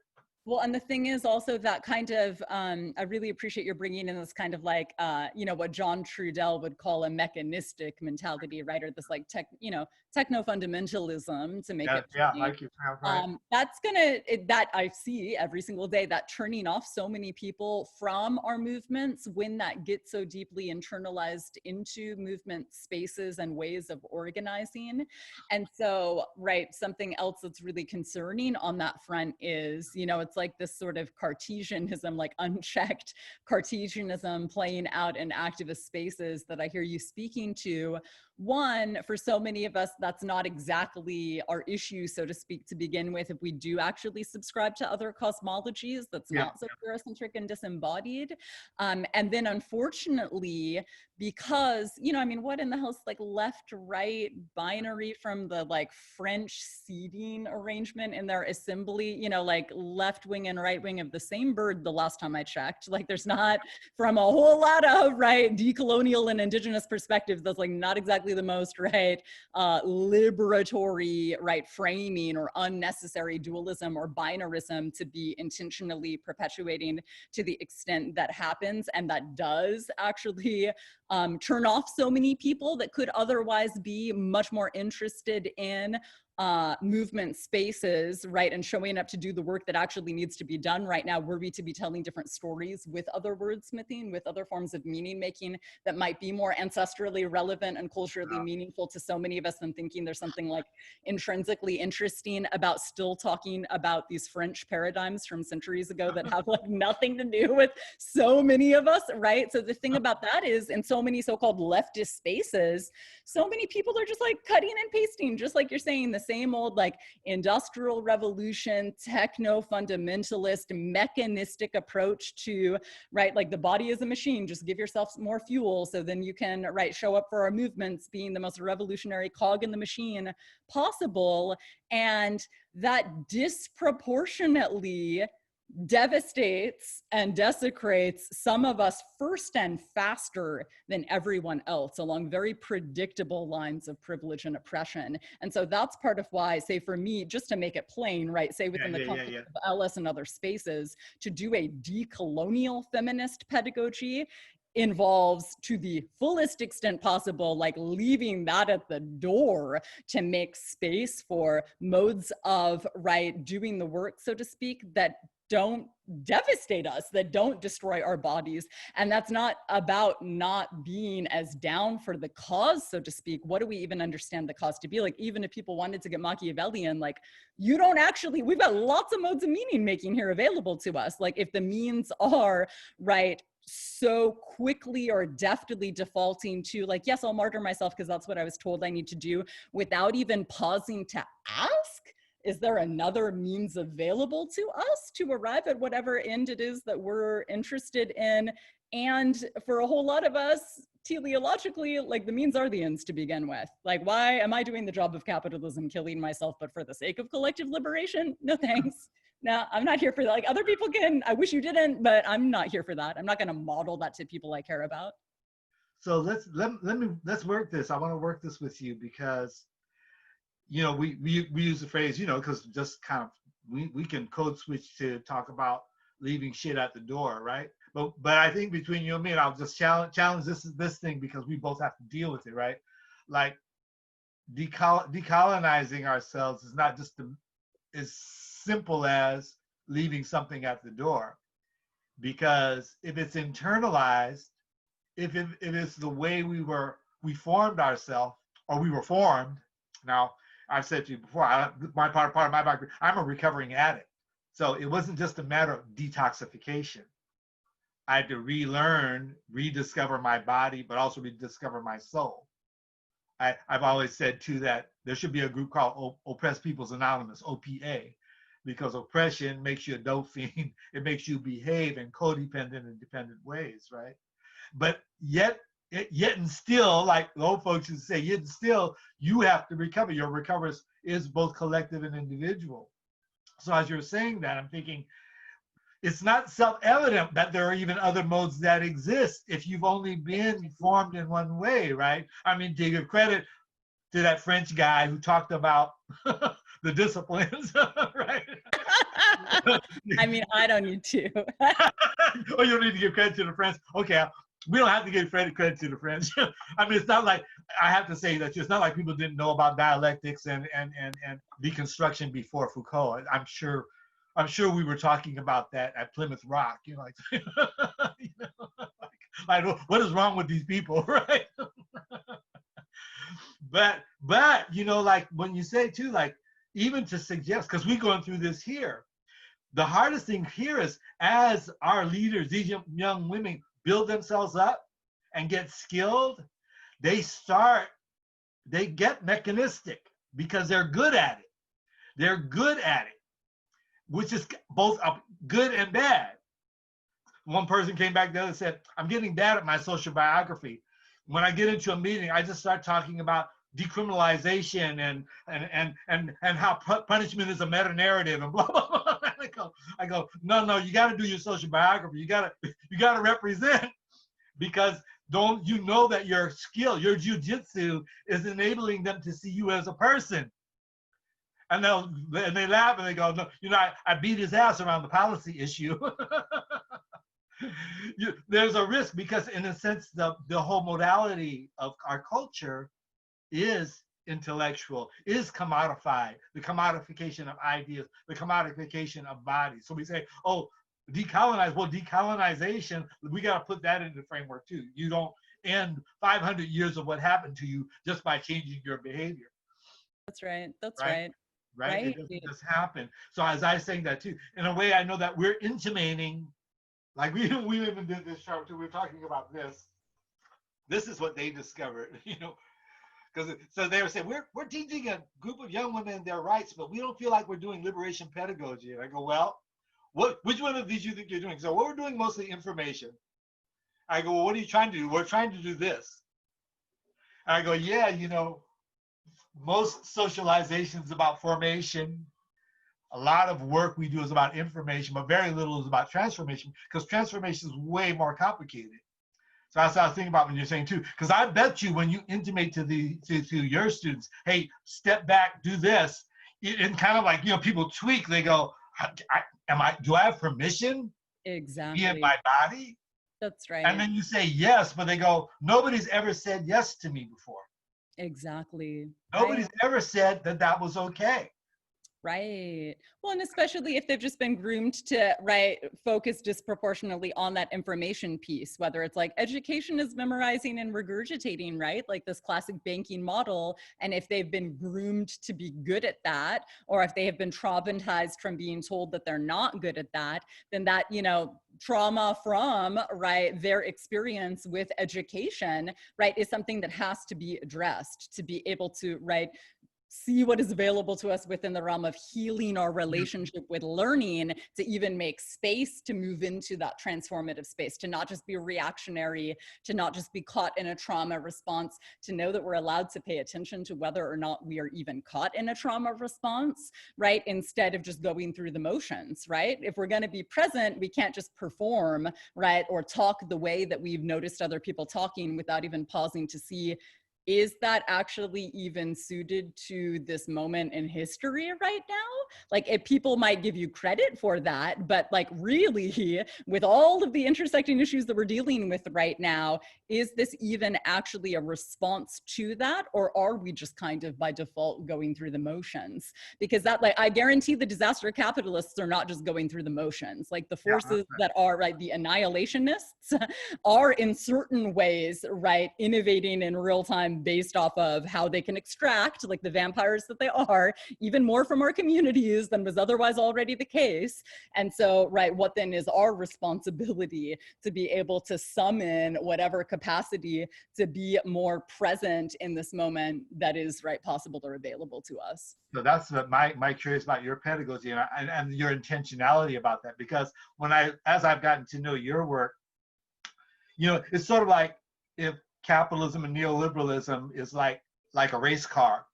Speaker 1: Well, and the thing is also that kind of, I really appreciate you bringing in this kind of like, what John Trudell would call a mechanistic mentality, right? Or this like techno-fundamentalism, to make it plain.
Speaker 2: Like you found, right.
Speaker 1: That's that I see every single day, that turning off so many people from our movements when that gets so deeply internalized into movement spaces and ways of organizing. And so, right, something else that's really concerning on that front is, it's like this sort of Cartesianism, like unchecked Cartesianism playing out in activist spaces that I hear you speaking to. One, for so many of us, that's not exactly our issue, so to speak, to begin with. If we do actually subscribe to other cosmologies, that's not so Eurocentric and disembodied. And then unfortunately, because, what in the hell is like left, right, binary from the like French seating arrangement in their assembly, like left wing and right wing of the same bird the last time I checked. Like there's not, from a whole lot of, right, decolonial and indigenous perspectives, that's like not exactly the most, right, liberatory, right, framing or unnecessary dualism or binarism to be intentionally perpetuating to the extent that happens. And that does actually turn off so many people that could otherwise be much more interested in movement spaces, right, and showing up to do the work that actually needs to be done right now, were we to be telling different stories with other wordsmithing, with other forms of meaning making that might be more ancestrally relevant and culturally meaningful to so many of us than thinking there's something like intrinsically interesting about still talking about these French paradigms from centuries ago that have like nothing to do with so many of us, right? So the thing about that is, in so many so-called leftist spaces, so many people are just like cutting and pasting, just like you're saying, the same old like industrial revolution, techno-fundamentalist, mechanistic approach to, right, like the body is a machine, just give yourself more fuel so then you can, right, show up for our movements, being the most revolutionary cog in the machine possible. And that disproportionately devastates and desecrates some of us first and faster than everyone else along very predictable lines of privilege and oppression. And so that's part of why, say for me, just to make it plain, right, say within the context of LS and other spaces, to do a decolonial feminist pedagogy involves, to the fullest extent possible, like leaving that at the door to make space for modes of, right, doing the work, so to speak, that don't devastate us, that don't destroy our bodies. And that's not about not being as down for the cause, so to speak. What do we even understand the cause to be? Like, even if people wanted to get Machiavellian, like, you don't actually, we've got lots of modes of meaning making here available to us. Like, if the means are, right, so quickly or deftly defaulting to like, yes, I'll martyr myself because that's what I was told I need to do, without even pausing to ask, is there another means available to us to arrive at whatever end it is that we're interested in? And for a whole lot of us, teleologically, like the means are the ends to begin with. Like, why am I doing the job of capitalism, killing myself, but for the sake of collective liberation? No thanks. No, I'm not here for that. Like, other people can, I wish you didn't, but I'm not here for that. I'm not going to model that to people I care about.
Speaker 2: So let's work this. I want to work this with you because we use the phrase, because just kind of we can code switch to talk about leaving shit at the door, right? But I think between you and me, and I'll just challenge this thing because we both have to deal with it, right? Like decolonizing ourselves is not just as simple as leaving something at the door, because if it's internalized, if it's the way we formed ourselves, or we were formed. Now, I've said to you before, my part of my background, I'm a recovering addict. So it wasn't just a matter of detoxification. I had to relearn, rediscover my body, but also rediscover my soul. I've always said too that there should be a group called Oppressed People's Anonymous, OPA, because oppression makes you a dope fiend. It makes you behave in codependent and dependent ways, right? But yet and still, like the old folks used to say, yet and still, you have to recover. Your recovery is both collective and individual. So as you're saying that, I'm thinking, it's not self-evident that there are even other modes that exist if you've only been formed in one way, right? I mean, to give credit to that French guy who talked about the disciplines, right?
Speaker 1: I mean, I don't need to.
Speaker 2: Oh, you don't need to give credit to the French. Okay, we don't have to give credit to the French. I mean, it's not like, I have to say that it's not like people didn't know about dialectics and deconstruction before Foucault. I'm sure we were talking about that at Plymouth Rock. Like, like what is wrong with these people, right? but like when you say too, like even to suggest, because we're going through this here. The hardest thing here is, as our leaders, these young women build themselves up and get skilled, they get mechanistic because they're good at it. They're good at it, which is both good and bad. One person came back the other and said, I'm getting bad at my social biography. When I get into a meeting, I just start talking about decriminalization and how punishment is a meta narrative and blah blah blah. I go, no, you got to do your social biography. You got to represent, because don't you know that your skill, your jujitsu, is enabling them to see you as a person. And they laugh and they go, no, I beat his ass around the policy issue. There's a risk, because in a sense, the whole modality of our culture is intellectual, is commodified, the commodification of ideas, the commodification of bodies. So we say, oh, decolonize. Well, decolonization, we got to put that into the framework too. You don't end 500 years of what happened to you just by changing your behavior.
Speaker 1: That's right. That's right.
Speaker 2: Right? It doesn't just happen. So as I was saying that too, in a way, I know that we're intimating, like we even did this show too. We're talking about this. This is what they discovered, because so they were saying, we're teaching a group of young women their rights, but we don't feel like we're doing liberation pedagogy. And I go, well, which one of these you think you're doing? So we're doing mostly information. I go, well, what are you trying to do? We're trying to do this. And I go, yeah, most socialization is about formation. A lot of work we do is about information, but very little is about transformation, because transformation is way more complicated. So that's what I was thinking about when you're saying too, because I bet you when you intimate to your students, hey, step back, do this, and kind of like, people tweak, they go, do I have permission?
Speaker 1: Exactly.
Speaker 2: Be in my body?
Speaker 1: That's right.
Speaker 2: And then you say yes, but they go, nobody's ever said yes to me before.
Speaker 1: Exactly.
Speaker 2: Nobody's ever said that was okay.
Speaker 1: Right. Well, and especially if they've just been groomed to, focus disproportionately on that information piece, whether it's like education is memorizing and regurgitating, right? Like this classic banking model. And if they've been groomed to be good at that, or if they have been traumatized from being told that they're not good at that, then that, trauma from, their experience with education, is something that has to be addressed to be able to, see what is available to us within the realm of healing our relationship with learning, to even make space to move into that transformative space, to not just be reactionary, to not just be caught in a trauma response, to know that we're allowed to pay attention to whether or not we are even caught in a trauma response, instead of just going through the motions, If we're going to be present, we can't just perform, or talk the way that we've noticed other people talking without even pausing to see, is that actually even suited to this moment in history right now? Like, if people might give you credit for that, but like really, with all of the intersecting issues that we're dealing with right now, is this even actually a response to that? Or are we just kind of by default going through the motions? Because that, like, I guarantee the disaster capitalists are not just going through the motions. Like the
Speaker 2: Yeah,
Speaker 1: forces that are, right, the annihilationists are in certain ways, right, innovating in real time based off of how they can extract, like the vampires that they are, even more from our communities than was otherwise already the case. And so, right, what then is our responsibility to be able to summon whatever capacity to be more present in this moment that is, right, possible or available to us.
Speaker 2: so that's what my curious about your pedagogy and your intentionality about that, because as I've gotten to know your work, it's sort of like if capitalism and neoliberalism is like a race car,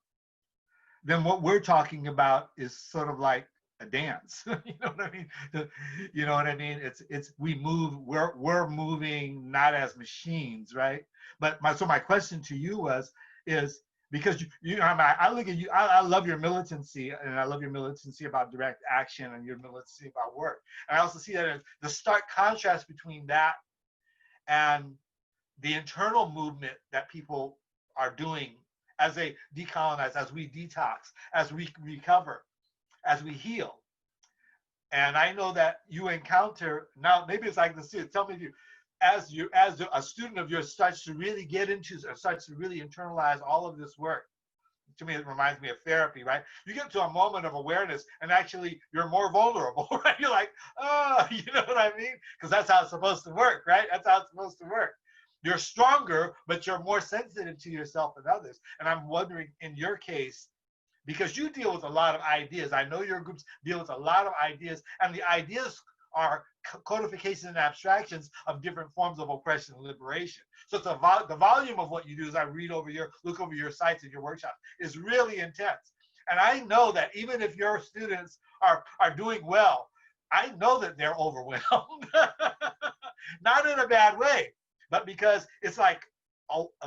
Speaker 2: then what we're talking about is sort of like a dance. You know what I mean? You know what I mean? It's we're moving not as machines, right? But my question to you is because I look at you, I love your militancy, and I love your militancy about direct action and your militancy about work. And I also see that as the stark contrast between that and the internal movement that people are doing as they decolonize, as we detox, as we recover, as we heal. And I know that you encounter now, maybe it's like the student, tell me if as a student of yours starts to really get into, starts to really internalize all of this work. To me, it reminds me of therapy, right? You get to a moment of awareness and actually you're more vulnerable, right? You're like, oh, you know what I mean? Because that's how it's supposed to work, right? That's how it's supposed to work. You're stronger, but you're more sensitive to yourself and others. And I'm wondering, in your case, because you deal with a lot of ideas, I know your groups deal with a lot of ideas, and the ideas are codifications and abstractions of different forms of oppression and liberation. So it's the volume of what you do as I look over your sites and your workshops is really intense. And I know that even if your students are doing well, I know that they're overwhelmed. Not in a bad way, but because it's like,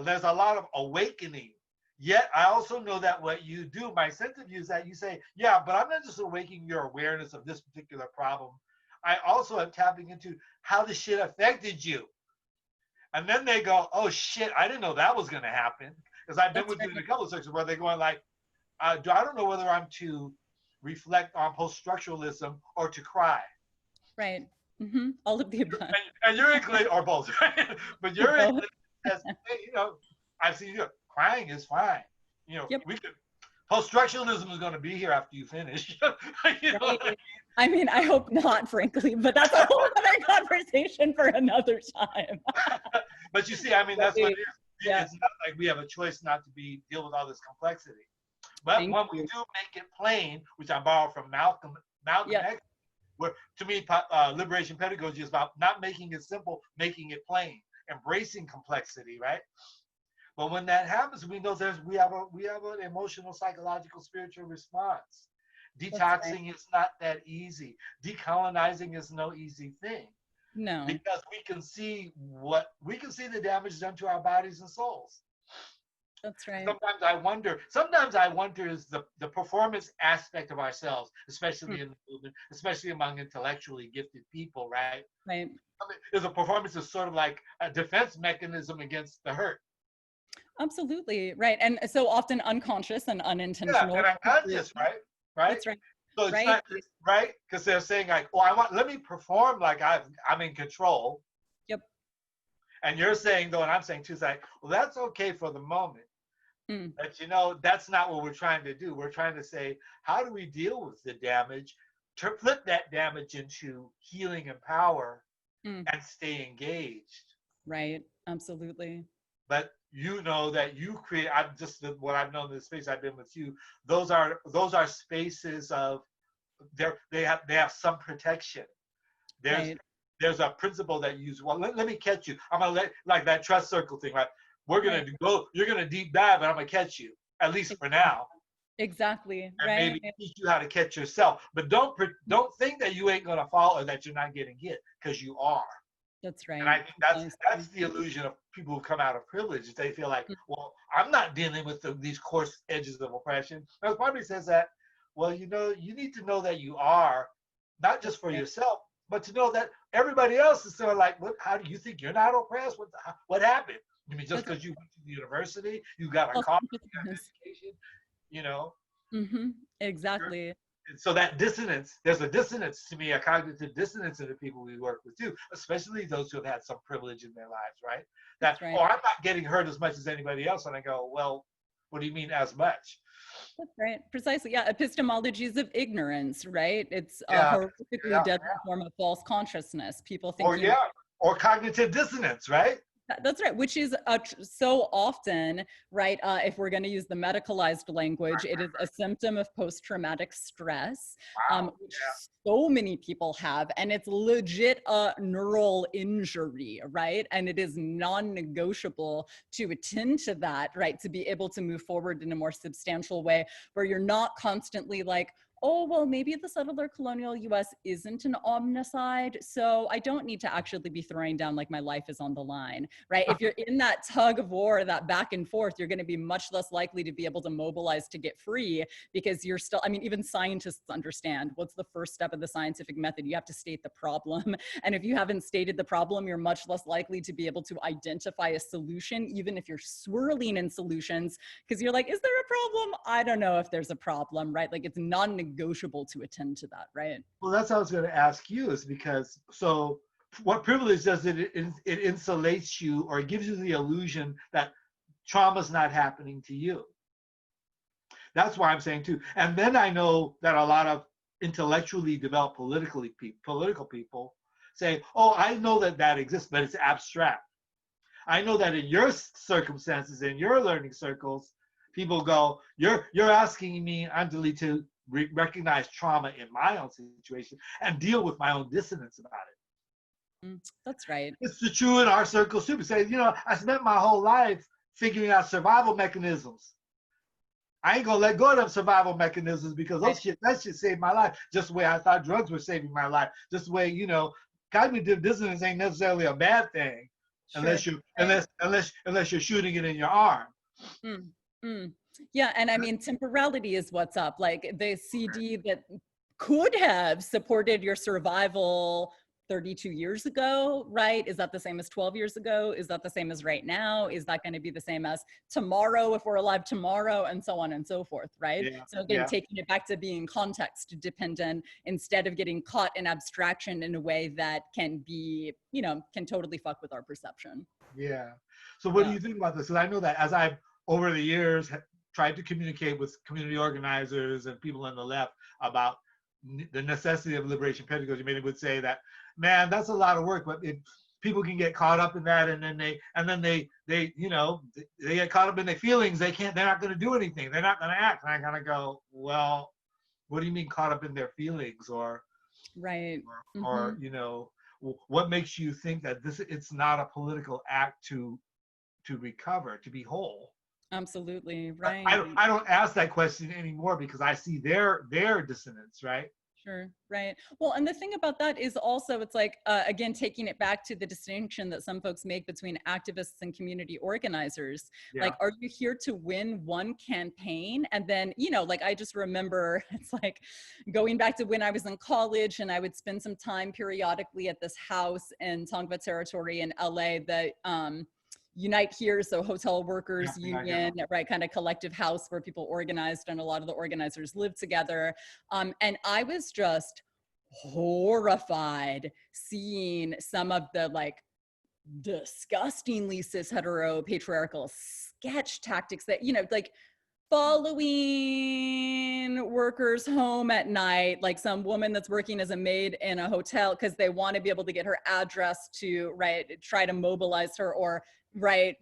Speaker 2: there's a lot of awakening. Yet I also know that what you do, my sense of you is that you say, yeah, but I'm not just awakening your awareness of this particular problem. I also am tapping into how the shit affected you. And then they go, oh shit, I didn't know that was going to happen. Because I've been with you in a couple of sections where they're going like, I don't know whether I'm to reflect on post-structuralism or to cry.
Speaker 1: Right. All of the above.
Speaker 2: And you're included, or both, right? But you're included as, I've seen crying is fine.
Speaker 1: Yep.
Speaker 2: We could, post-structuralism is going to be here after you finish.
Speaker 1: Right. I mean, I hope not, frankly, but that's a whole other conversation for another time.
Speaker 2: But you see, I mean, that's what it is.
Speaker 1: Yeah.
Speaker 2: It's not like we have a choice not to deal with all this complexity. But when we do make it plain, which I borrow from Malcolm X, where to me, liberation pedagogy is about not making it simple, making it plain, embracing complexity, right? But when that happens, we know we have an emotional, psychological, spiritual response. Detoxing is not that easy. Decolonizing is no easy thing.
Speaker 1: No.
Speaker 2: Because we can see the damage done to our bodies and souls.
Speaker 1: That's right.
Speaker 2: Sometimes I wonder is the performance aspect of ourselves, especially in the movement, especially among intellectually gifted people, right?
Speaker 1: Right.
Speaker 2: I mean, is a performance is sort of like a defense mechanism against the hurt.
Speaker 1: Absolutely. Right. And so often unconscious and unintentional.
Speaker 2: Yeah, and unconscious, right?
Speaker 1: That's right.
Speaker 2: So it's not right, because they're saying like, "Oh, let me perform like I'm in control."
Speaker 1: Yep.
Speaker 2: And you're saying though, and I'm saying too, it's like, well, that's okay for the moment, but that's not what we're trying to do. We're trying to say, how do we deal with the damage, to flip that damage into healing and power, and stay engaged.
Speaker 1: Right. Absolutely.
Speaker 2: But you know that you create. I'm just what I've known in the space I've been with you. Those are spaces of they have some protection. There's a principle that you use. Well, let me catch you. I'm gonna like that trust circle thing, right? We're gonna go. You're gonna deep dive, but I'm gonna catch you at least for now.
Speaker 1: Exactly.
Speaker 2: And maybe teach you how to catch yourself. But don't think that you ain't gonna fall or that you're not getting hit, because you are.
Speaker 1: That's
Speaker 2: And I
Speaker 1: right.
Speaker 2: think that's
Speaker 1: Precisely.
Speaker 2: the illusion of people who come out of privilege. They feel like, well, I'm not dealing with these coarse edges of oppression. Now, part of me says that, well, you need to know that you are, not
Speaker 1: That's
Speaker 2: just for
Speaker 1: right.
Speaker 2: yourself, but to know that everybody else is sort of like, what? How do you think you're not oppressed? What happened? You mean just
Speaker 1: That's
Speaker 2: because you went to the university, you got a car, you got an
Speaker 1: self-consciousness.
Speaker 2: education, you know?
Speaker 1: Exactly.
Speaker 2: So that dissonance, there's a dissonance to me, a cognitive dissonance in the people we work with too, especially those who have had some privilege in their lives, right? That,
Speaker 1: That's right.
Speaker 2: oh, I'm not getting hurt as much as anybody else. And I go, well, what do you mean as much?
Speaker 1: That's right. Precisely. Yeah. Epistemologies of ignorance, right? It's a
Speaker 2: Yeah,
Speaker 1: horrifically
Speaker 2: yeah,
Speaker 1: deadly form of false consciousness. People
Speaker 2: or
Speaker 1: thinking
Speaker 2: yeah, or cognitive dissonance, right?
Speaker 1: that's right, which is so often, right? If we're going to use the medicalized language, it is a symptom of post-traumatic stress,
Speaker 2: Wow.
Speaker 1: which so many people have, and it's legit a neural injury, right? And it is non-negotiable to attend to that, right? To be able to move forward in a more substantial way, where you're not constantly like, oh, well, maybe the settler colonial US isn't an omnicide, so I don't need to actually be throwing down like my life is on the line, right? If you're in that tug of war, that back and forth, you're going to be much less likely to be able to mobilize to get free because you're still, I mean, even scientists understand what's the first step of the scientific method. You have to state the problem. And if you haven't stated the problem, you're much less likely to be able to identify a solution, even if you're swirling in solutions, because you're like, is there a problem? I don't know if there's a problem, right? Like it's non-negotiable to attend to that, right?
Speaker 2: Well, that's what I was going to ask you is because, so what privilege does it insulates you or it gives you the illusion that trauma's not happening to you. That's why I'm saying too. And then I know that a lot of intellectually developed political people say, oh, I know that that exists, but it's abstract. I know that in your circumstances, in your learning circles, people go, you're asking me, Anjali, to recognize trauma in my own situation and deal with my own dissonance about it.
Speaker 1: That's right.
Speaker 2: It's the true in our circles too. Say, I spent my whole life figuring out survival mechanisms. I ain't gonna let go of them survival mechanisms because
Speaker 1: Right.
Speaker 2: that shit saved my life. Just the way I thought drugs were saving my life. Just the way, cognitive dissonance ain't necessarily a bad thing
Speaker 1: Sure.
Speaker 2: unless you
Speaker 1: Right.
Speaker 2: unless you're shooting it in your arm.
Speaker 1: Mm, mm. Yeah, and I mean, temporality is what's up. Like the CD that could have supported your survival 32 years ago, right? Is that the same as 12 years ago? Is that the same as right now? Is that going to be the same as tomorrow if we're alive tomorrow, and so on and so forth, right?
Speaker 2: Yeah,
Speaker 1: So again,
Speaker 2: yeah,
Speaker 1: taking it back to being context dependent instead of getting caught in abstraction in a way that can be, can totally fuck with our perception.
Speaker 2: yeah. So what do
Speaker 1: Yeah.
Speaker 2: you think about this? Because I know that as I've over the years tried to communicate with community organizers and people on the left about the necessity of liberation pedagogy, many would say that, man, that's a lot of work, but people can get caught up in that, and then they get caught up in their feelings. They're not going to do anything. They're not going to act. And I kind of go, well, what do you mean caught up in their feelings,
Speaker 1: Right.
Speaker 2: or what makes you think that it's not a political act to recover, to be whole?
Speaker 1: Absolutely.
Speaker 2: I
Speaker 1: Right.
Speaker 2: don't, I don't ask that question anymore because I see their dissonance, right?
Speaker 1: Sure. Right. Well, and the thing about that is also, it's like, again, taking it back to the distinction that some folks make between activists and community organizers. Like,
Speaker 2: Yeah.
Speaker 1: are you here to win one campaign? And then, like, I just remember it's like going back to when I was in college and I would spend some time periodically at this house in Tongva territory in LA that, Unite Here, so Hotel Workers
Speaker 2: Yeah.
Speaker 1: Union, right, kind of collective house where people organized and a lot of the organizers lived together. And I was just horrified seeing some of the like disgustingly cis hetero patriarchal sketch tactics that, like following workers home at night, like some woman that's working as a maid in a hotel because they want to be able to get her address to, right, try to mobilize her or, right,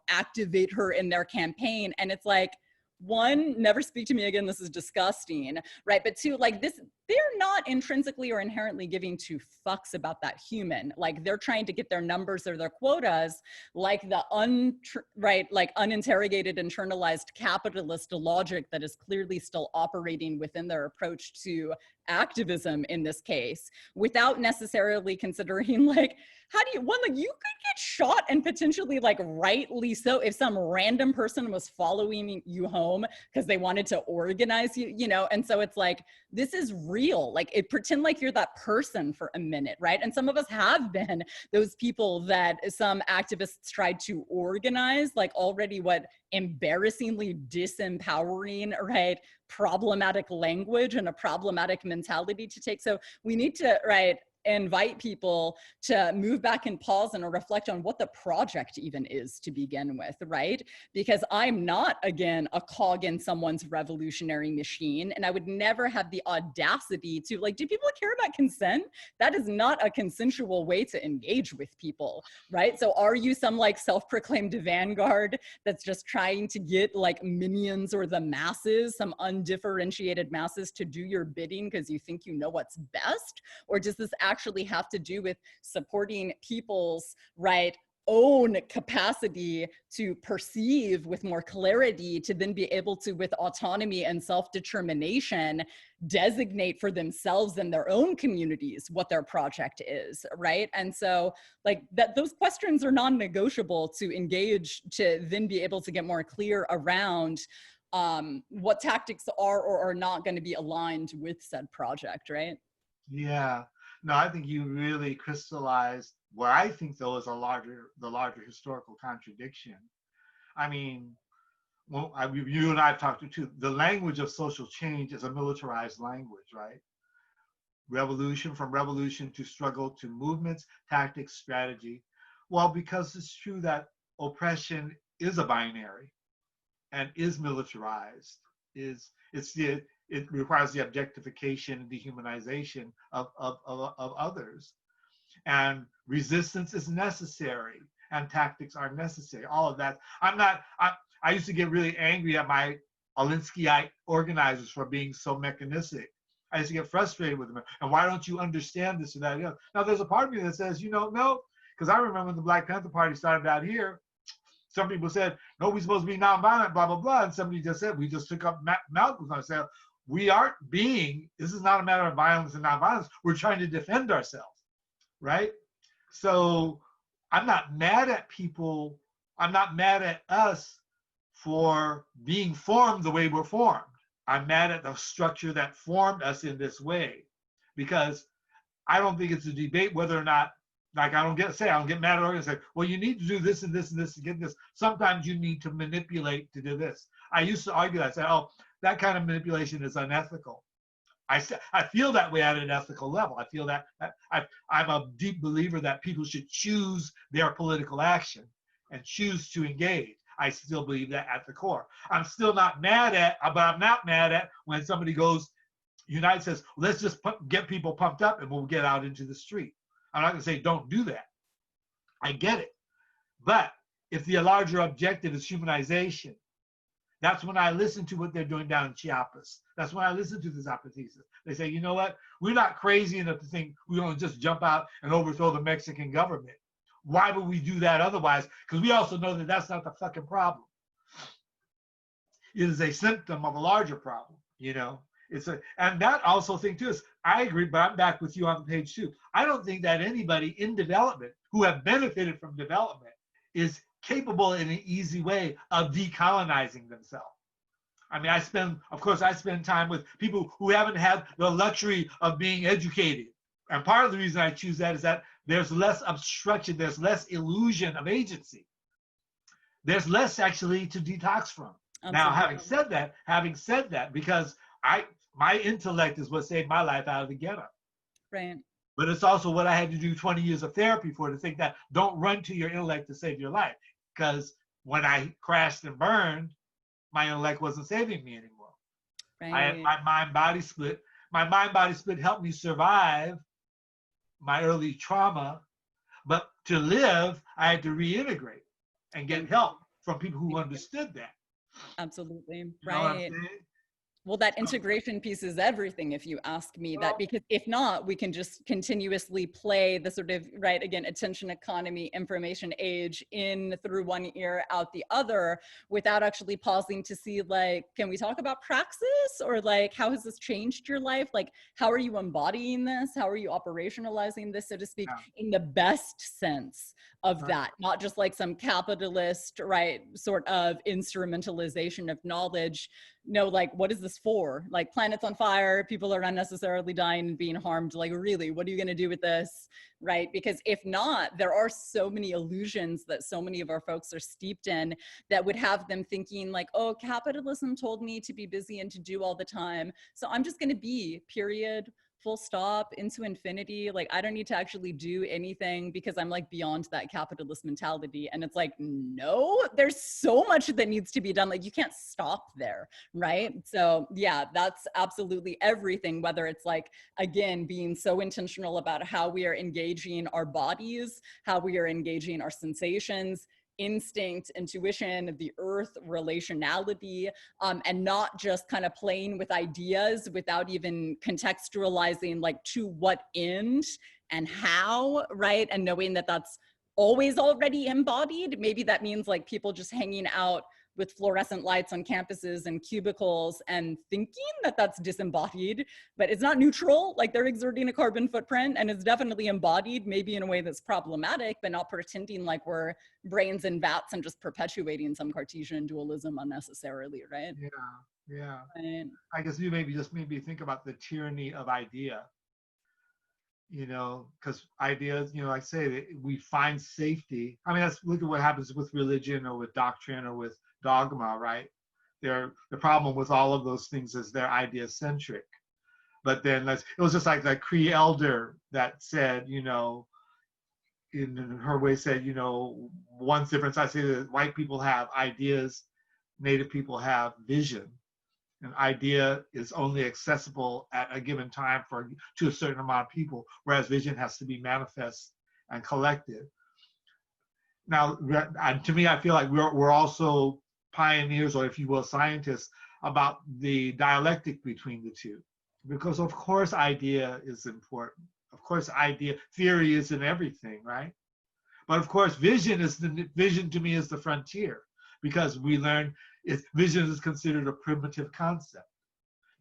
Speaker 1: activate her in their campaign. And it's like, one, never speak to me again, this is disgusting, right? But two, like this, they're not intrinsically or inherently giving two fucks about that human. Like they're trying to get their numbers or their quotas, like the uninterrogated, internalized capitalist logic that is clearly still operating within their approach to activism in this case, without necessarily considering like, how do you, one, like you could get shot and potentially like rightly so if some random person was following you home because they wanted to organize you, you know? And so it's like, this is real. Like it pretend like you're that person for a minute, right? And some of us have been those people that some activists tried to organize, like already what embarrassingly disempowering, right? Problematic language and a problematic mentality to take. So we need to, right, invite people to move back and pause and reflect on what the project even is to begin with, right? Because I'm not, again, a cog in someone's revolutionary machine, and I would never have the audacity to, like, do people care about consent? That is not a consensual way to engage with people, right? So are you some like self-proclaimed vanguard that's just trying to get like minions or the masses, some undifferentiated masses to do your bidding because you think you know what's best? Or does this actually have to do with supporting people's, right, own capacity to perceive with more clarity, to then be able to, with autonomy and self-determination, designate for themselves and their own communities what their project is, right? And so like that, those questions are non-negotiable to engage, to then be able to get more clear around what tactics are or are not going to be aligned with said project, right?
Speaker 2: Yeah. No, I think you really crystallized what I think though is the larger historical contradiction. I mean, well, you and I have talked to too. The language of social change is a militarized language, right? From revolution to struggle to movements, tactics, strategy. Well, because it's true that oppression is a binary and is militarized, it requires the objectification and dehumanization of others. And resistance is necessary and tactics are necessary. All of that. I used to get really angry at my Alinskyite organizers for being so mechanistic. I used to get frustrated with them. And why don't you understand this or that? Now, there's a part of me that says, no, because I remember when the Black Panther Party started out here, some people said, no, we're supposed to be nonviolent, blah, blah, blah. And somebody just said, we just took up Malcolm's and said, this is not a matter of violence and nonviolence. We're trying to defend ourselves, right? So I'm not mad at people. I'm not mad at us for being formed the way we're formed. I'm mad at the structure that formed us in this way, because I don't think it's a debate whether or not, like I don't get mad at organizers and say, well, you need to do this and this and this to get this. Sometimes you need to manipulate to do this. I used to argue that, I said, oh, that kind of manipulation is unethical. I feel that way at an ethical level. I feel that I'm a deep believer that people should choose their political action and choose to engage. I still believe that at the core. I'm not mad at when somebody goes, United says, let's just get people pumped up and we'll get out into the street. I'm not going to say don't do that. I get it. But if the larger objective is humanization, that's when I listen to what they're doing down in Chiapas. That's when I listen to the Zapatistas. They say, you know what? We're not crazy enough to think we're going to just jump out and overthrow the Mexican government. Why would we do that otherwise? Because we also know that that's not the fucking problem. It is a symptom of a larger problem, and that also thing too is, I agree, but I'm back with you on page 2. I don't think that anybody in development who have benefited from development is capable in an easy way of decolonizing themselves. I mean, I spend time with people who haven't had the luxury of being educated. And part of the reason I choose that is that there's less obstruction, there's less illusion of agency. There's less actually to detox from. Absolutely. Now, having said that, because my intellect is what saved my life out of the ghetto.
Speaker 1: Right.
Speaker 2: But it's also what I had to do 20 years of therapy for, to think that don't run to your intellect to save your life. Because when I crashed and burned, my intellect wasn't saving me anymore. Right. I had my mind-body split. My mind-body split helped me survive my early trauma. But to live, I had to reintegrate and get help from people who understood that.
Speaker 1: Absolutely.
Speaker 2: You know what I'm saying?
Speaker 1: Well, that integration piece is everything, if you ask me. That, because if not, we can just continuously play the sort of, right, again, attention economy, information age, in through one ear, out the other, without actually pausing to see, like, can we talk about praxis? Or like, how has this changed your life? Like, how are you embodying this? How are you operationalizing this, so to speak,
Speaker 2: Yeah.
Speaker 1: in the best sense of
Speaker 2: Right.
Speaker 1: that, not just like some capitalist, right, sort of instrumentalization of knowledge. No, like, what is this for? Like, planet's on fire, people are unnecessarily dying and being harmed. Like, really, what are you going to do with this? Right? Because if not, there are so many illusions that so many of our folks are steeped in that would have them thinking like, oh, capitalism told me to be busy and to do all the time, so I'm just going to be, period, full stop, into infinity. Like, I don't need to actually do anything because I'm like beyond that capitalist mentality. And it's like, no, there's so much that needs to be done. Like, you can't stop there, right? So yeah, that's absolutely everything, whether it's like, again, being so intentional about how we are engaging our bodies, how we are engaging our sensations, instinct, intuition, the earth, relationality, and not just kind of playing with ideas without even contextualizing like to what end and how, right? And knowing that that's always already embodied. Maybe that means like people just hanging out with fluorescent lights on campuses and cubicles and thinking that that's disembodied, but it's not neutral. Like, they're exerting a carbon footprint, and it's definitely embodied, maybe in a way that's problematic, but not pretending like we're brains in vats and just perpetuating some Cartesian dualism unnecessarily, right?
Speaker 2: Yeah. Yeah.
Speaker 1: Right.
Speaker 2: I guess you maybe just made me think about the tyranny of idea, because ideas, like I say, we find safety. I mean, that's, look at what happens with religion or with doctrine or with dogma, right? The problem with all of those things is they're idea centric. But then it was just like that Cree elder that said, in her way said, one difference I say that white people have ideas, Native people have vision. An idea is only accessible at a given time to a certain amount of people, whereas vision has to be manifest and collective. Now, to me, I feel like we're also pioneers, or if you will, scientists, about the dialectic between the two. Because of course idea is important. Of course idea, theory isn't everything, right? But of course vision to me is the frontier, because we learn vision is considered a primitive concept.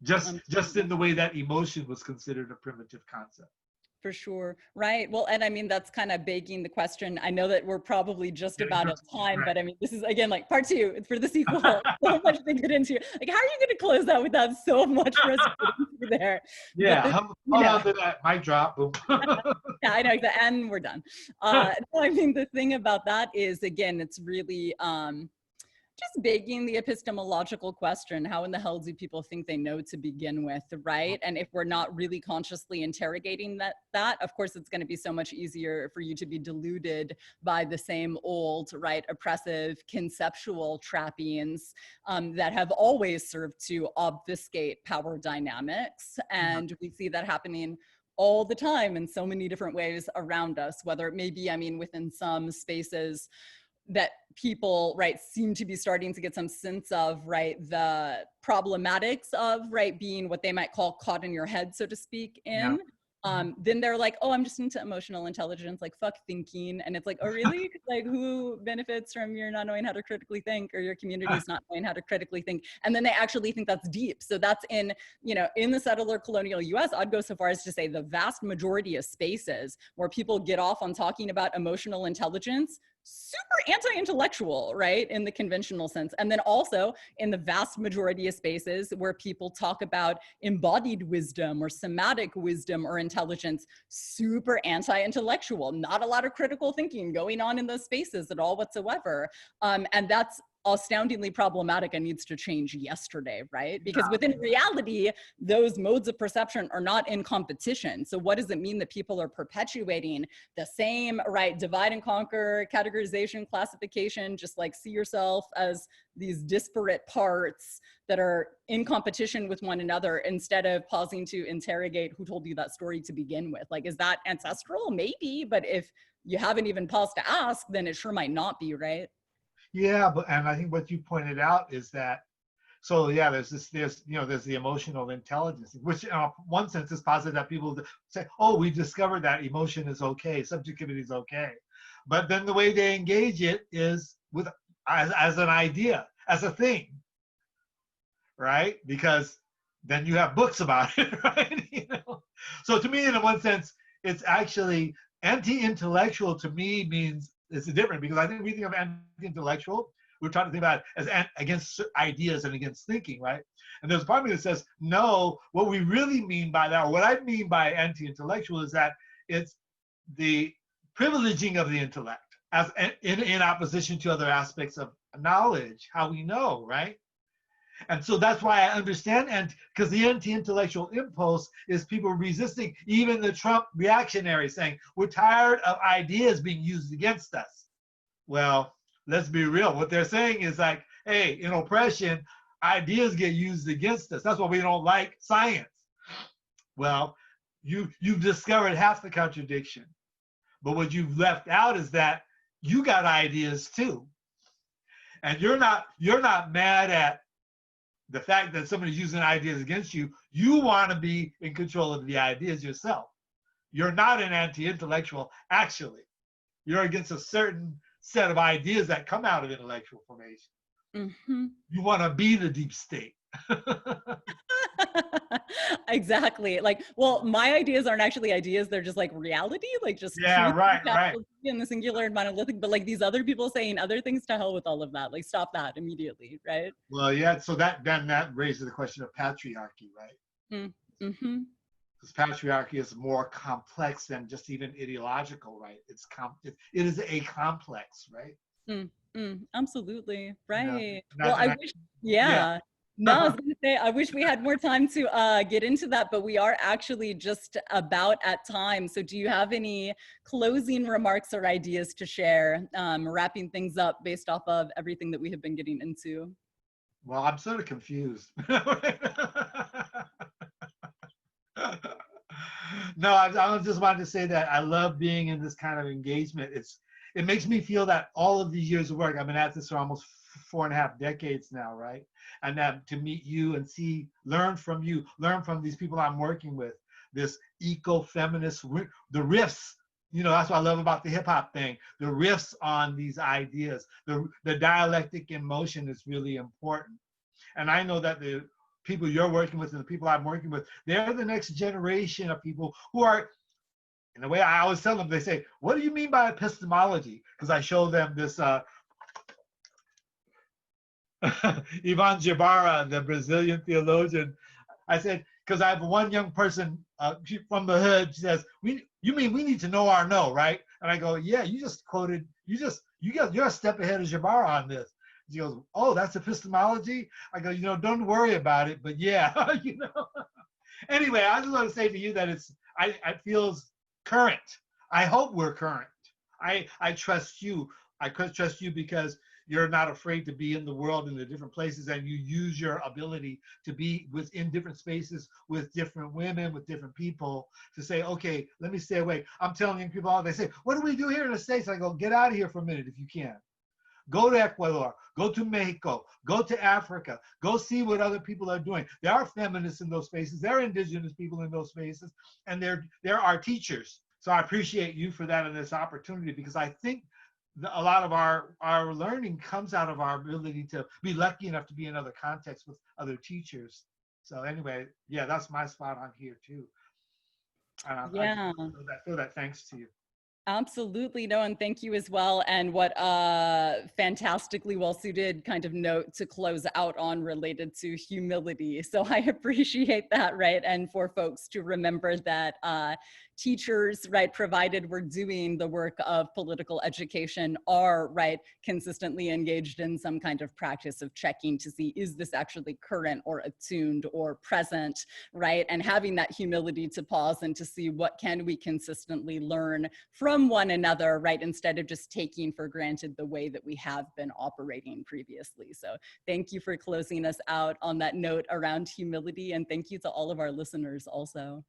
Speaker 2: Just in the way that emotion was considered a primitive concept.
Speaker 1: For sure. Right. Well, and I mean, that's kind of begging the question. I know that we're probably just about at time, but I mean, this is again like part two for the sequel. So much to get into. Like, how are you going to close out without so much for us to get into there?
Speaker 2: Yeah. Hold on to that. Mic drop. Boom.
Speaker 1: Yeah, I know exactly. And we're done. No, I mean, the thing about that is, again, it's really just begging the epistemological question: how in the hell do people think they know to begin with, right? And if we're not really consciously interrogating that, of course, it's going to be so much easier for you to be deluded by the same old, right, oppressive conceptual trappings that have always served to obfuscate power dynamics. And we see that happening all the time in so many different ways around us, whether it may be, I mean, within some spaces that people, right, seem to be starting to get some sense of, right, the problematics of, right, being what they might call caught in your head, so to speak, in. Then they're like, oh, I'm just into emotional intelligence, like, fuck thinking. And it's like, oh, really? Like, who benefits from your not knowing how to critically think, or your community's not knowing how to critically think? And then they actually think that's deep. So that's in, in the settler colonial US, I'd go so far as to say the vast majority of spaces where people get off on talking about emotional intelligence, super anti-intellectual, right, in the conventional sense. And then also in the vast majority of spaces where people talk about embodied wisdom or somatic wisdom or intelligence, super anti-intellectual, not a lot of critical thinking going on in those spaces at all whatsoever. And that's astoundingly problematic and needs to change yesterday, right? Because within reality, those modes of perception are not in competition. So what does it mean that people are perpetuating the same, right, divide and conquer, categorization, classification, just like see yourself as these disparate parts that are in competition with one another, instead of pausing to interrogate who told you that story to begin with? Like, is that ancestral? Maybe, but if you haven't even paused to ask, then it sure might not be, right?
Speaker 2: Yeah, and I think what you pointed out is that So yeah, there's the emotional intelligence, which in one sense is positive that people say, oh, we discovered that emotion is okay, subjectivity is okay. But then the way they engage it is with as an idea, as a thing, right? Because then you have books about it, right? So to me, in one sense, it's actually anti-intellectual. To me means it's different, because I think we think of anti-intellectual, we're trying to think about it as against ideas and against thinking, right? And there's a part of me that says, no, what we really mean by that, or what I mean by anti-intellectual, is that it's the privileging of the intellect as in opposition to other aspects of knowledge, how we know, right? And so that's why I understand, and because the anti-intellectual impulse is people resisting even the Trump reactionary, saying we're tired of ideas being used against us. Well, let's be real. What they're saying is like, hey, in oppression, ideas get used against us. That's why we don't like science. Well, you've discovered half the contradiction, but what you've left out is that you got ideas too, and you're not mad at the fact that somebody's using ideas against you. You want to be in control of the ideas yourself. You're not an anti-intellectual, actually. You're against a certain set of ideas that come out of intellectual formation. Mm-hmm. You want to be the deep state.
Speaker 1: Exactly. Like, well, my ideas aren't actually ideas. They're just like reality, like just
Speaker 2: yeah, right.
Speaker 1: in the singular and monolithic. But like these other people saying other things, to hell with all of that. Like, stop that immediately, right?
Speaker 2: Well, yeah. So that raises the question of patriarchy, right?
Speaker 1: Mm-hmm.
Speaker 2: Because patriarchy is more complex than just even ideological, right? It is a complex, right?
Speaker 1: Absolutely, right.
Speaker 2: No,
Speaker 1: well, I wish, yeah. No, I was going to say, I wish we had more time to get into that, but we are actually just about at time. So do you have any closing remarks or ideas to share, wrapping things up based off of everything that we have been getting into?
Speaker 2: Well, I'm sort of confused. No, I just wanted to say that I love being in this kind of engagement. It makes me feel that all of these years of work, I've been at this for almost 4.5 decades now, right? And that to meet you and learn from you, learn from these people I'm working with, this eco-feminist, the riffs, that's what I love about the hip hop thing, the riffs on these ideas, the dialectic in motion is really important. And I know that the people you're working with and the people I'm working with, they're the next generation of people who are, in the way I always tell them, they say, what do you mean by epistemology? Because I show them this Ivan Jabara, the Brazilian theologian. I said, because I have one young person from the hood, she says, you mean we need to know our no, right? And I go, yeah, you just quoted, you're a step ahead of Jabara on this. She goes, oh, that's epistemology? I go, don't worry about it, but yeah, Anyway, I just want to say to you that it feels current. I hope we're current. I trust you. I trust you because you're not afraid to be in the world in the different places, and you use your ability to be within different spaces with different women, with different people, to say, okay, let me stay away. I'm telling young people, they say, what do we do here in the States? I go, get out of here for a minute if you can. Go to Ecuador, go to Mexico, go to Africa, go see what other people are doing. There are feminists in those spaces, there are indigenous people in those spaces, and there are teachers. So I appreciate you for that and this opportunity, because I think a lot of our learning comes out of our ability to be lucky enough to be in other contexts with other teachers. So anyway, yeah, that's my spot on here too.
Speaker 1: Yeah.
Speaker 2: I feel that thanks to you.
Speaker 1: Absolutely. No, and thank you as well. And what a fantastically well-suited kind of note to close out on related to humility. So I appreciate that, right? And for folks to remember that teachers, right, provided we're doing the work of political education, are, right, consistently engaged in some kind of practice of checking to see, is this actually current or attuned or present, right? And having that humility to pause and to see what can we consistently learn from one another, right? Instead of just taking for granted the way that we have been operating previously. So thank you for closing us out on that note around humility. And thank you to all of our listeners also.